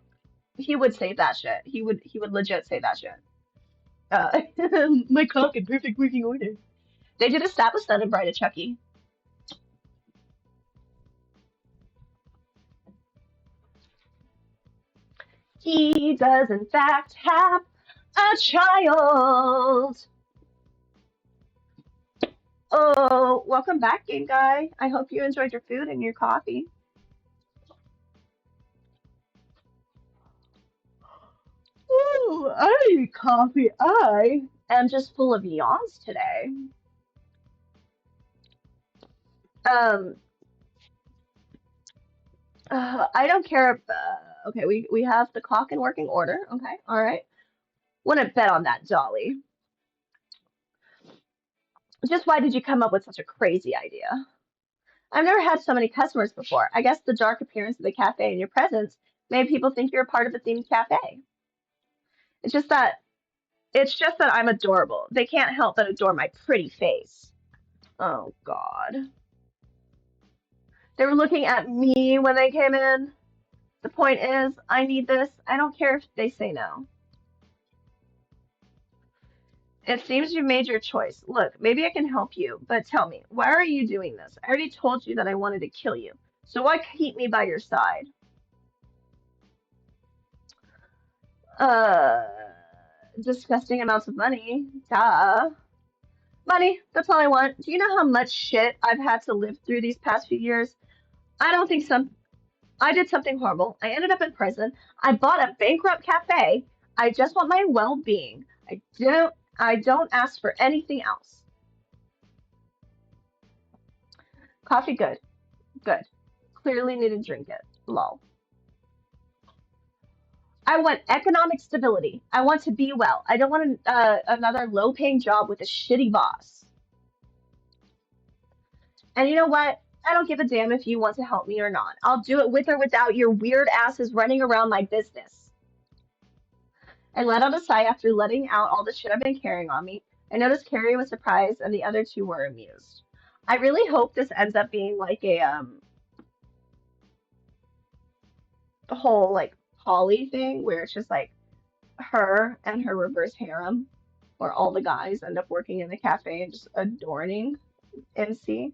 Speaker 1: he would say that shit. He would legit say that shit. Uh, my cock in perfect working order. They did establish that in Bride of Chucky. He does in fact have a child. Oh, welcome back, game guy. I hope you enjoyed your food and your coffee. Ooh, I need coffee. I am just full of yawns today. Um, I don't care if, okay, we have the clock in working order. Okay, all right. Wouldn't bet on that, Dolly. Just why did you come up with such a crazy idea? I've never had so many customers before. I guess the dark appearance of the cafe and your presence made people think you're a part of a themed cafe. It's just that it's just that I'm adorable. They can't help but adore my pretty face. Oh God. They were looking at me when they came in. The point is, I need this. I don't care if they say no. It seems you've made your choice. Look, maybe I can help you, but tell me, why are you doing this? I already told you that I wanted to kill you. So why keep me by your side? Uh, Disgusting amounts of money. Duh. Money, that's all I want. Do you know how much shit I've had to live through these past few years? I don't think some I did something horrible. I ended up in prison. I bought a bankrupt cafe. I just want my well-being. I don't ask for anything else. Coffee good. Good. Clearly need to drink it. Lol. I want economic stability. I want to be well. I don't want another low-paying job with a shitty boss. And you know what? I don't give a damn if you want to help me or not. I'll do it with or without your weird asses running around my business. I let out a sigh after letting out all the shit I've been carrying on me. I noticed Carrie was surprised and the other two were amused. I really hope this ends up being like a whole like Polly thing where it's just like her and her reverse harem, where all the guys end up working in the cafe and just adorning MC.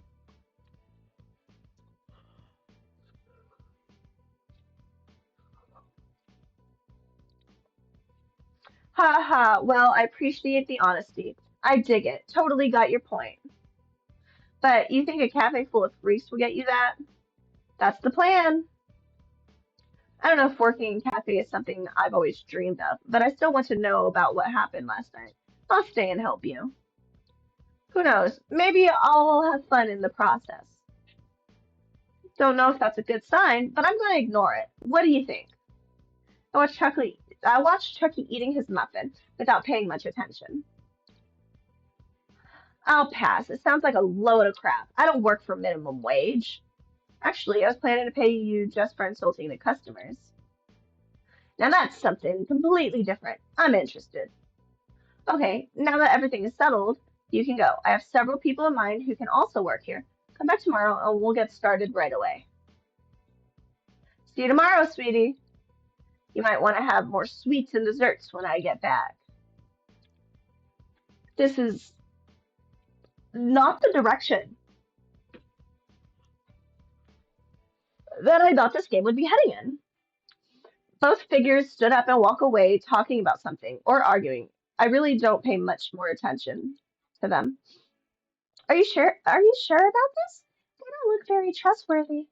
Speaker 1: Ha ha, well, I appreciate the honesty. I dig it. Totally got your point. But you think a cafe full of freaks will get you that? That's the plan. I don't know if working in cafe is something I've always dreamed of, but I still want to know about what happened last night. I'll stay and help you. Who knows? Maybe I'll have fun in the process. Don't know if that's a good sign, but I'm going to ignore it. What do you think? I watched Chucky eating his muffin without paying much attention. I'll pass. It sounds like a load of crap. I don't work for minimum wage. Actually, I was planning to pay you just for insulting the customers. Now that's something completely different. I'm interested. Okay, now that everything is settled, you can go. I have several people in mind who can also work here. Come back tomorrow and we'll get started right away. See you tomorrow, sweetie. You might want to have more sweets and desserts when I get back. This is not the direction that I thought this game would be heading in. Both figures stood up and walk away talking about something or arguing. I really don't pay much more attention to them. Are you sure? Are you sure about this? They don't look very trustworthy.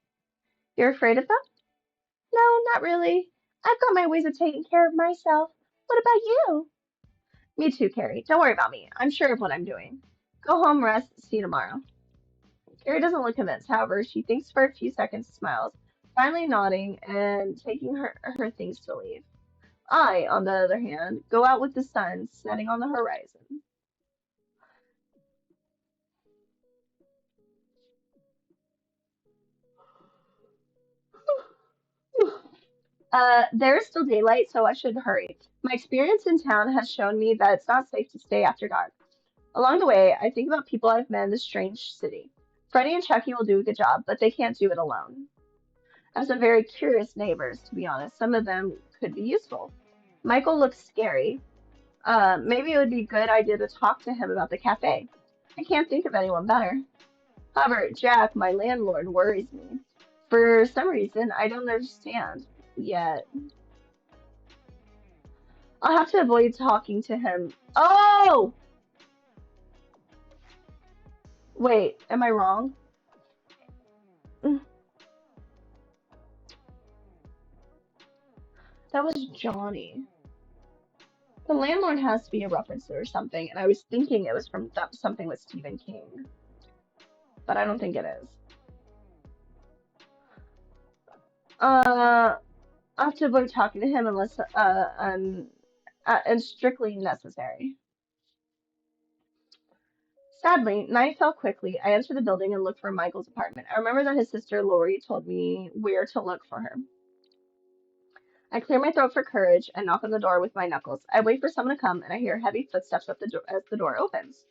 Speaker 1: You're afraid of them? No, not really. I've got my ways of taking care of myself. What about you? Me too, Carrie. Don't worry about me. I'm sure of what I'm doing. Go home, rest. See you tomorrow. Carrie doesn't look convinced. However, she thinks for a few seconds, smiles, finally nodding and taking her things to leave. I, on the other hand, go out with the sun setting on the horizon. There is still daylight, so I should hurry. My experience in town has shown me that it's not safe to stay after dark. Along the way, I think about people I've met in this strange city. Freddie and Chucky will do a good job, but they can't do it alone. I have some very curious neighbors, to be honest. Some of them could be useful. Michael looks scary. Maybe it would be a good idea to talk to him about the cafe. I can't think of anyone better. However, Jack, my landlord, worries me. For some reason, I don't understand yet. I'll have to avoid talking to him. Oh! Wait, am I wrong? Mm, that was Johnny. The landlord has to be a reference or something, and I was thinking it was from something with Stephen King, but I don't think it is. I have to avoid talking to him unless and strictly necessary. Sadly, night fell quickly. I entered the building and looked for Michael's apartment. I remember that his sister Lori told me where to look for her. I clear my throat for courage and knock on the door with my knuckles. I wait for someone to come, and I hear heavy footsteps up the door as the door opens.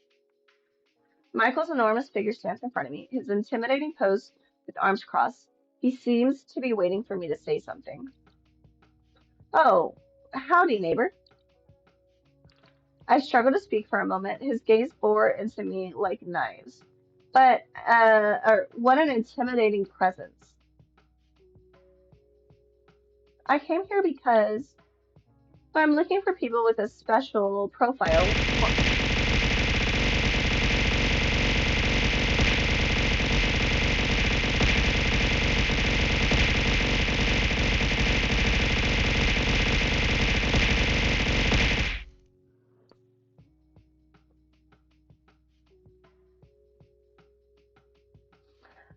Speaker 1: Michael's enormous figure stands in front of me, his intimidating pose with arms crossed. He seems to be waiting for me to say something. Oh, howdy, neighbor. I struggled to speak for a moment. His gaze bore into me like knives. Or what an intimidating presence. I came here because I'm looking for people with a special profile.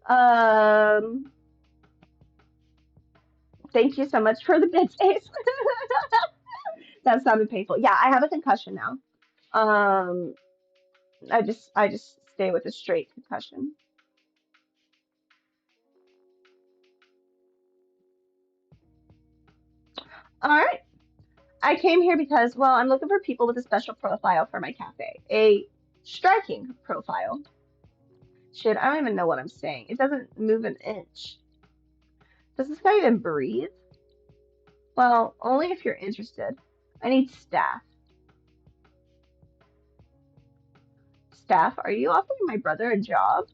Speaker 1: Um, Thank you so much for the bits, Ace. That sounded painful. Yeah, I have a concussion now. Um, I just stay with a straight concussion. All right. I came here because, well, I'm looking for people with a special profile for my cafe. A striking profile. Shit, I don't even know what I'm saying. It doesn't move an inch. Does this guy even breathe? Well, only if you're interested. I need staff. Staff, are you offering my brother a job?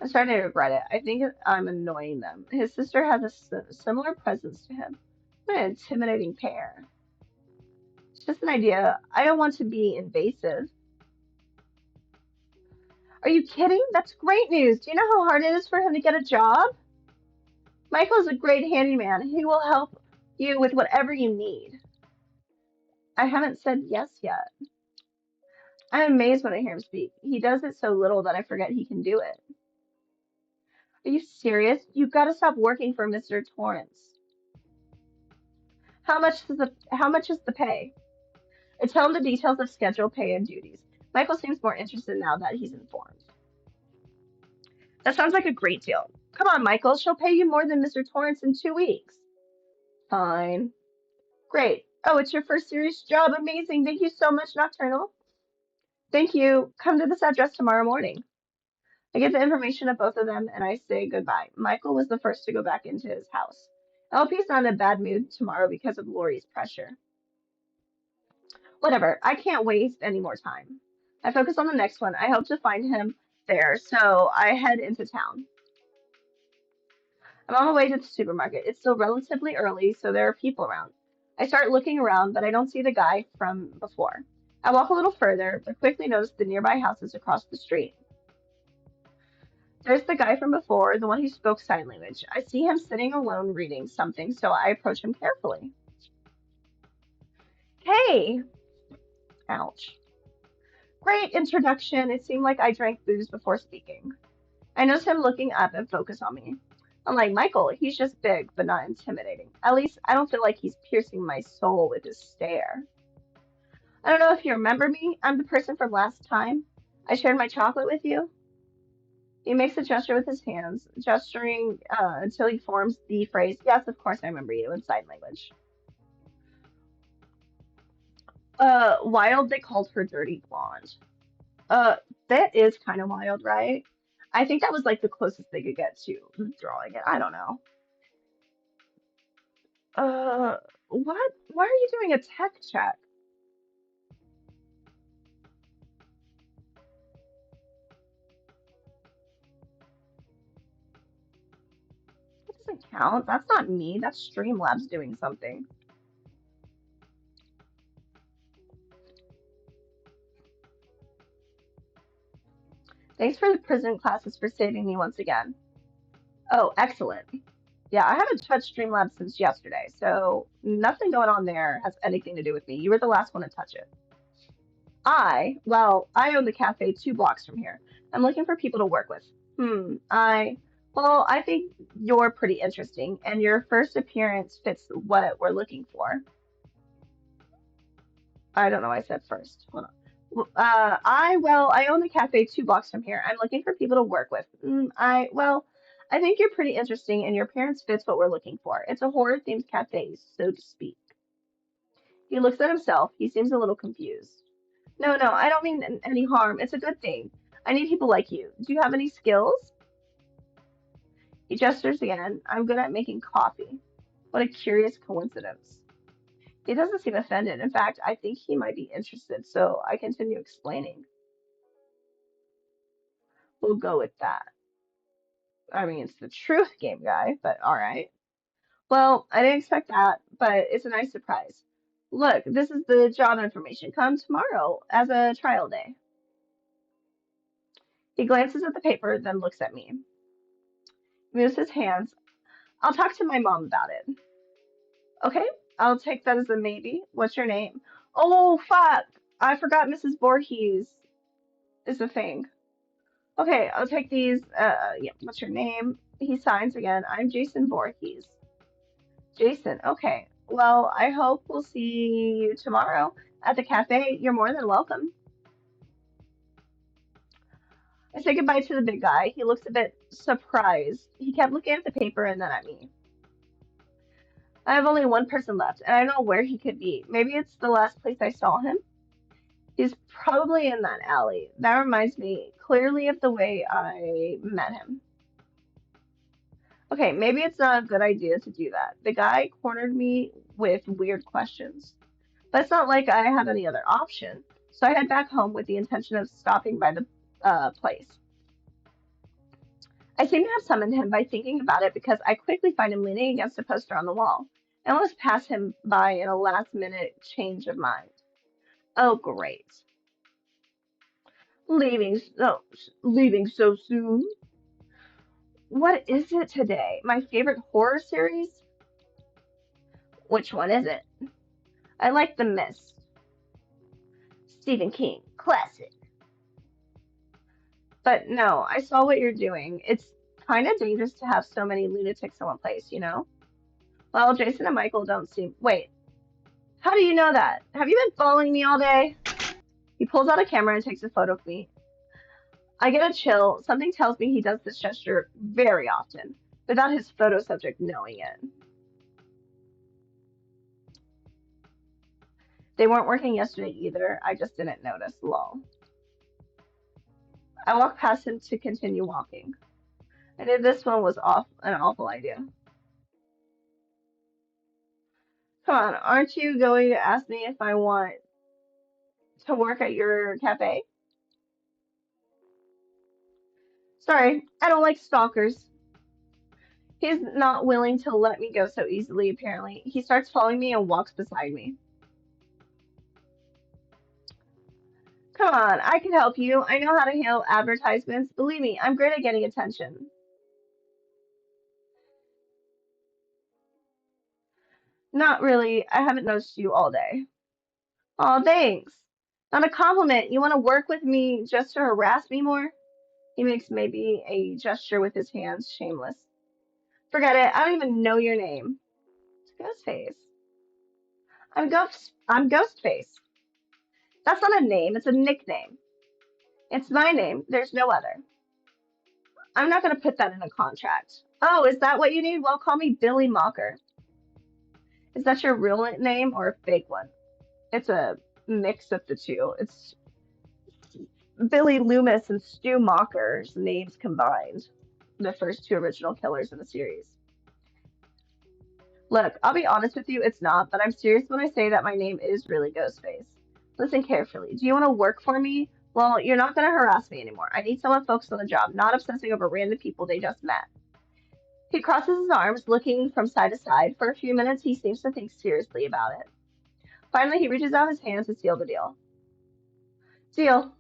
Speaker 1: I'm starting to regret it. I think I'm annoying them. His sister has a similar presence to him. What an intimidating pair. It's just an idea. I don't want to be invasive. Are you kidding? That's great news. Do you know how hard it is for him to get a job? Michael's a great handyman. He will help you with whatever you need. I haven't said yes yet. I'm amazed when I hear him speak. He does it so little that I forget he can do it. Are you serious? You've got to stop working for Mr. Torrance. How much is the pay? I tell him the details of schedule, pay, and duties. Michael seems more interested now that he's informed. That sounds like a great deal. Come on, Michael. She'll pay you more than Mr. Torrance in 2 weeks. Fine. Great. Oh, it's your first serious job. Amazing. Thank you so much, Nocturnal. Thank you. Come to this address tomorrow morning. I give the information of both of them and I say goodbye. Michael was the first to go back into his house. LP's not in a bad mood tomorrow because of Lori's pressure. Whatever. I can't waste any more time. I focus on the next one. I hope to find him there, so I head into town. I'm on my way to the supermarket. It's still relatively early, so there are people around. I start looking around, but I don't see the guy from before. I walk a little further, but quickly notice the nearby houses across the street. There's the guy from before, the one who spoke sign language. I see him sitting alone reading something, so I approach him carefully. Hey! Ouch. Great introduction. It seemed like I drank booze before speaking. I notice him looking up and focus on me. Unlike Michael, he's just big, but not intimidating. At least I don't feel like he's piercing my soul with his stare. I don't know if you remember me. I'm the person from last time. I shared my chocolate with you. He makes a gesture with his hands, gesturing until he forms the phrase, yes, of course I remember you, in sign language. Wild, they called her dirty blonde. Uh, that is kind of wild, right? I think that was like the closest they could get to drawing it. I don't know. Uh, what? Why are you doing a tech check? That doesn't count. That's not me. That's Streamlabs doing something. Thanks for the prison classes for saving me once again. Oh, excellent. Yeah, I haven't touched Streamlabs since yesterday, so nothing going on there has anything to do with me. You were the last one to touch it. I own the cafe 2 blocks from here. I'm looking for people to work with. I think you're pretty interesting, and your first appearance fits what we're looking for. I don't know why I said first. Hold on. I own the cafe 2 blocks from here. I'm looking for people to work with. I think you're pretty interesting, and your appearance fits what we're looking for. It's a horror-themed cafe, so to speak. He looks at himself. He seems a little confused. No, no, I don't mean any harm. It's a good thing. I need people like you. Do you have any skills? He gestures again. I'm good at making coffee. What a curious coincidence. He doesn't seem offended. In fact, I think he might be interested, so I continue explaining. We'll go with that. I mean, it's the truth, game guy, but all right. Well, I didn't expect that, but it's a nice surprise. Look, this is the job information. Come tomorrow as a trial day. He glances at the paper, then looks at me. Moves his hands. I'll talk to my mom about it. Okay, I'll take that as a maybe. What's your name? Oh, fuck! I forgot Mrs. Voorhees is a thing. Okay, I'll take these. Yeah, what's your name? He signs again. I'm Jason Voorhees. Jason, okay. Well, I hope we'll see you tomorrow at the cafe. You're more than welcome. I say goodbye to the big guy. He looks a bit surprised. He kept looking at the paper and then at me. I have only one person left, and I don't know where he could be. Maybe it's the last place I saw him. He's probably in that alley. That reminds me clearly of the way I met him. Okay, maybe it's not a good idea to do that. The guy cornered me with weird questions. But it's not like I had any other option. So I head back home with the intention of stopping by the place. I seem to have summoned him by thinking about it because I quickly find him leaning against a poster on the wall. I almost pass him by in a last-minute change of mind. Oh, great. Leaving so soon? What is it today? My favorite horror series? Which one is it? I like The Mist. Stephen King, classic. But no, I saw what you're doing. It's kind of dangerous to have so many lunatics in one place, you know? Well, Jason and Michael don't seem. Wait, how do you know that? Have you been following me all day? He pulls out a camera and takes a photo of me. I get a chill. Something tells me he does this gesture very often, without his photo subject knowing it. They weren't working yesterday either. I just didn't notice. Lol. I walk past him to continue walking. I knew this one was an awful idea. Come on, aren't you going to ask me if I want to work at your cafe? Sorry, I don't like stalkers. He's not willing to let me go so easily, apparently. He starts following me and walks beside me. Come on, I can help you. I know how to handle advertisements. Believe me, I'm great at getting attention. Not really. I haven't noticed you all day. Aw, thanks. Not a compliment. You want to work with me just to harass me more? He makes maybe a gesture with his hands, shameless. Forget it. I don't even know your name. It's Ghostface. I'm Ghostface. That's not a name, it's a nickname. It's my name. There's no other. I'm not gonna put that in a contract. Oh, is that what you need? Well, call me Billy Mocker. Is that your real name or a fake one? It's a mix of the two. It's Billy Loomis and Stu Mocker's names combined. The first two original killers in the series. Look, I'll be honest with you, it's not, but I'm serious when I say that my name is really Ghostface. Listen carefully. Do you want to work for me? Well, you're not going to harass me anymore. I need someone focused on the job, not obsessing over random people they just met. He crosses his arms, looking from side to side. For a few minutes, he seems to think seriously about it. Finally, he reaches out his hand to seal the deal. Deal.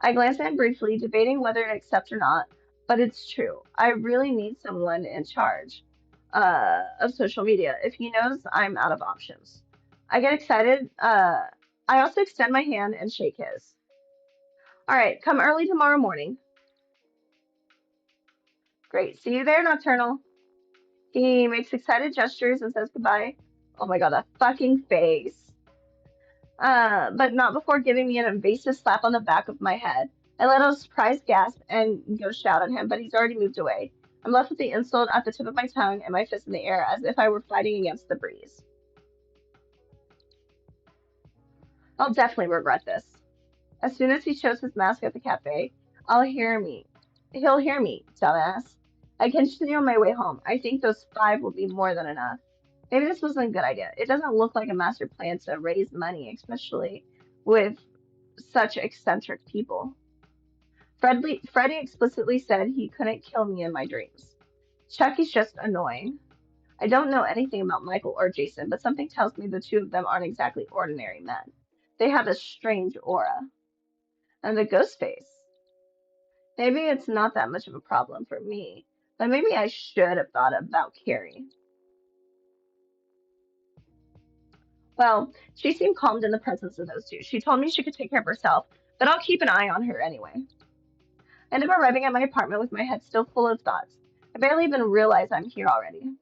Speaker 1: I glance at him briefly, debating whether to accept or not, but it's true. I really need someone in charge of social media. If he knows, I'm out of options. I get excited. I also extend my hand and shake his. All right, come early tomorrow morning. Great. See you there, Nocturnal. He makes excited gestures and says goodbye. Oh my god, that fucking face. But not before giving me an invasive slap on the back of my head. I let out a surprised gasp and go shout at him, but he's already moved away. I'm left with the insult at the tip of my tongue and my fist in the air as if I were fighting against the breeze. I'll definitely regret this. As soon as he shows his mask at the cafe, He'll hear me, dumbass. I continue on my way home. I think those 5 will be more than enough. Maybe this wasn't a good idea. It doesn't look like a master plan to raise money, especially with such eccentric people. Freddie explicitly said he couldn't kill me in my dreams. Chucky's just annoying. I don't know anything about Michael or Jason, but something tells me the two of them aren't exactly ordinary men. They have a strange aura. And the ghost face. Maybe it's not that much of a problem for me, but maybe I should have thought about Carrie. Well, she seemed calmed in the presence of those two. She told me she could take care of herself, but I'll keep an eye on her anyway. I ended up arriving at my apartment with my head still full of thoughts. I barely even realize I'm here already.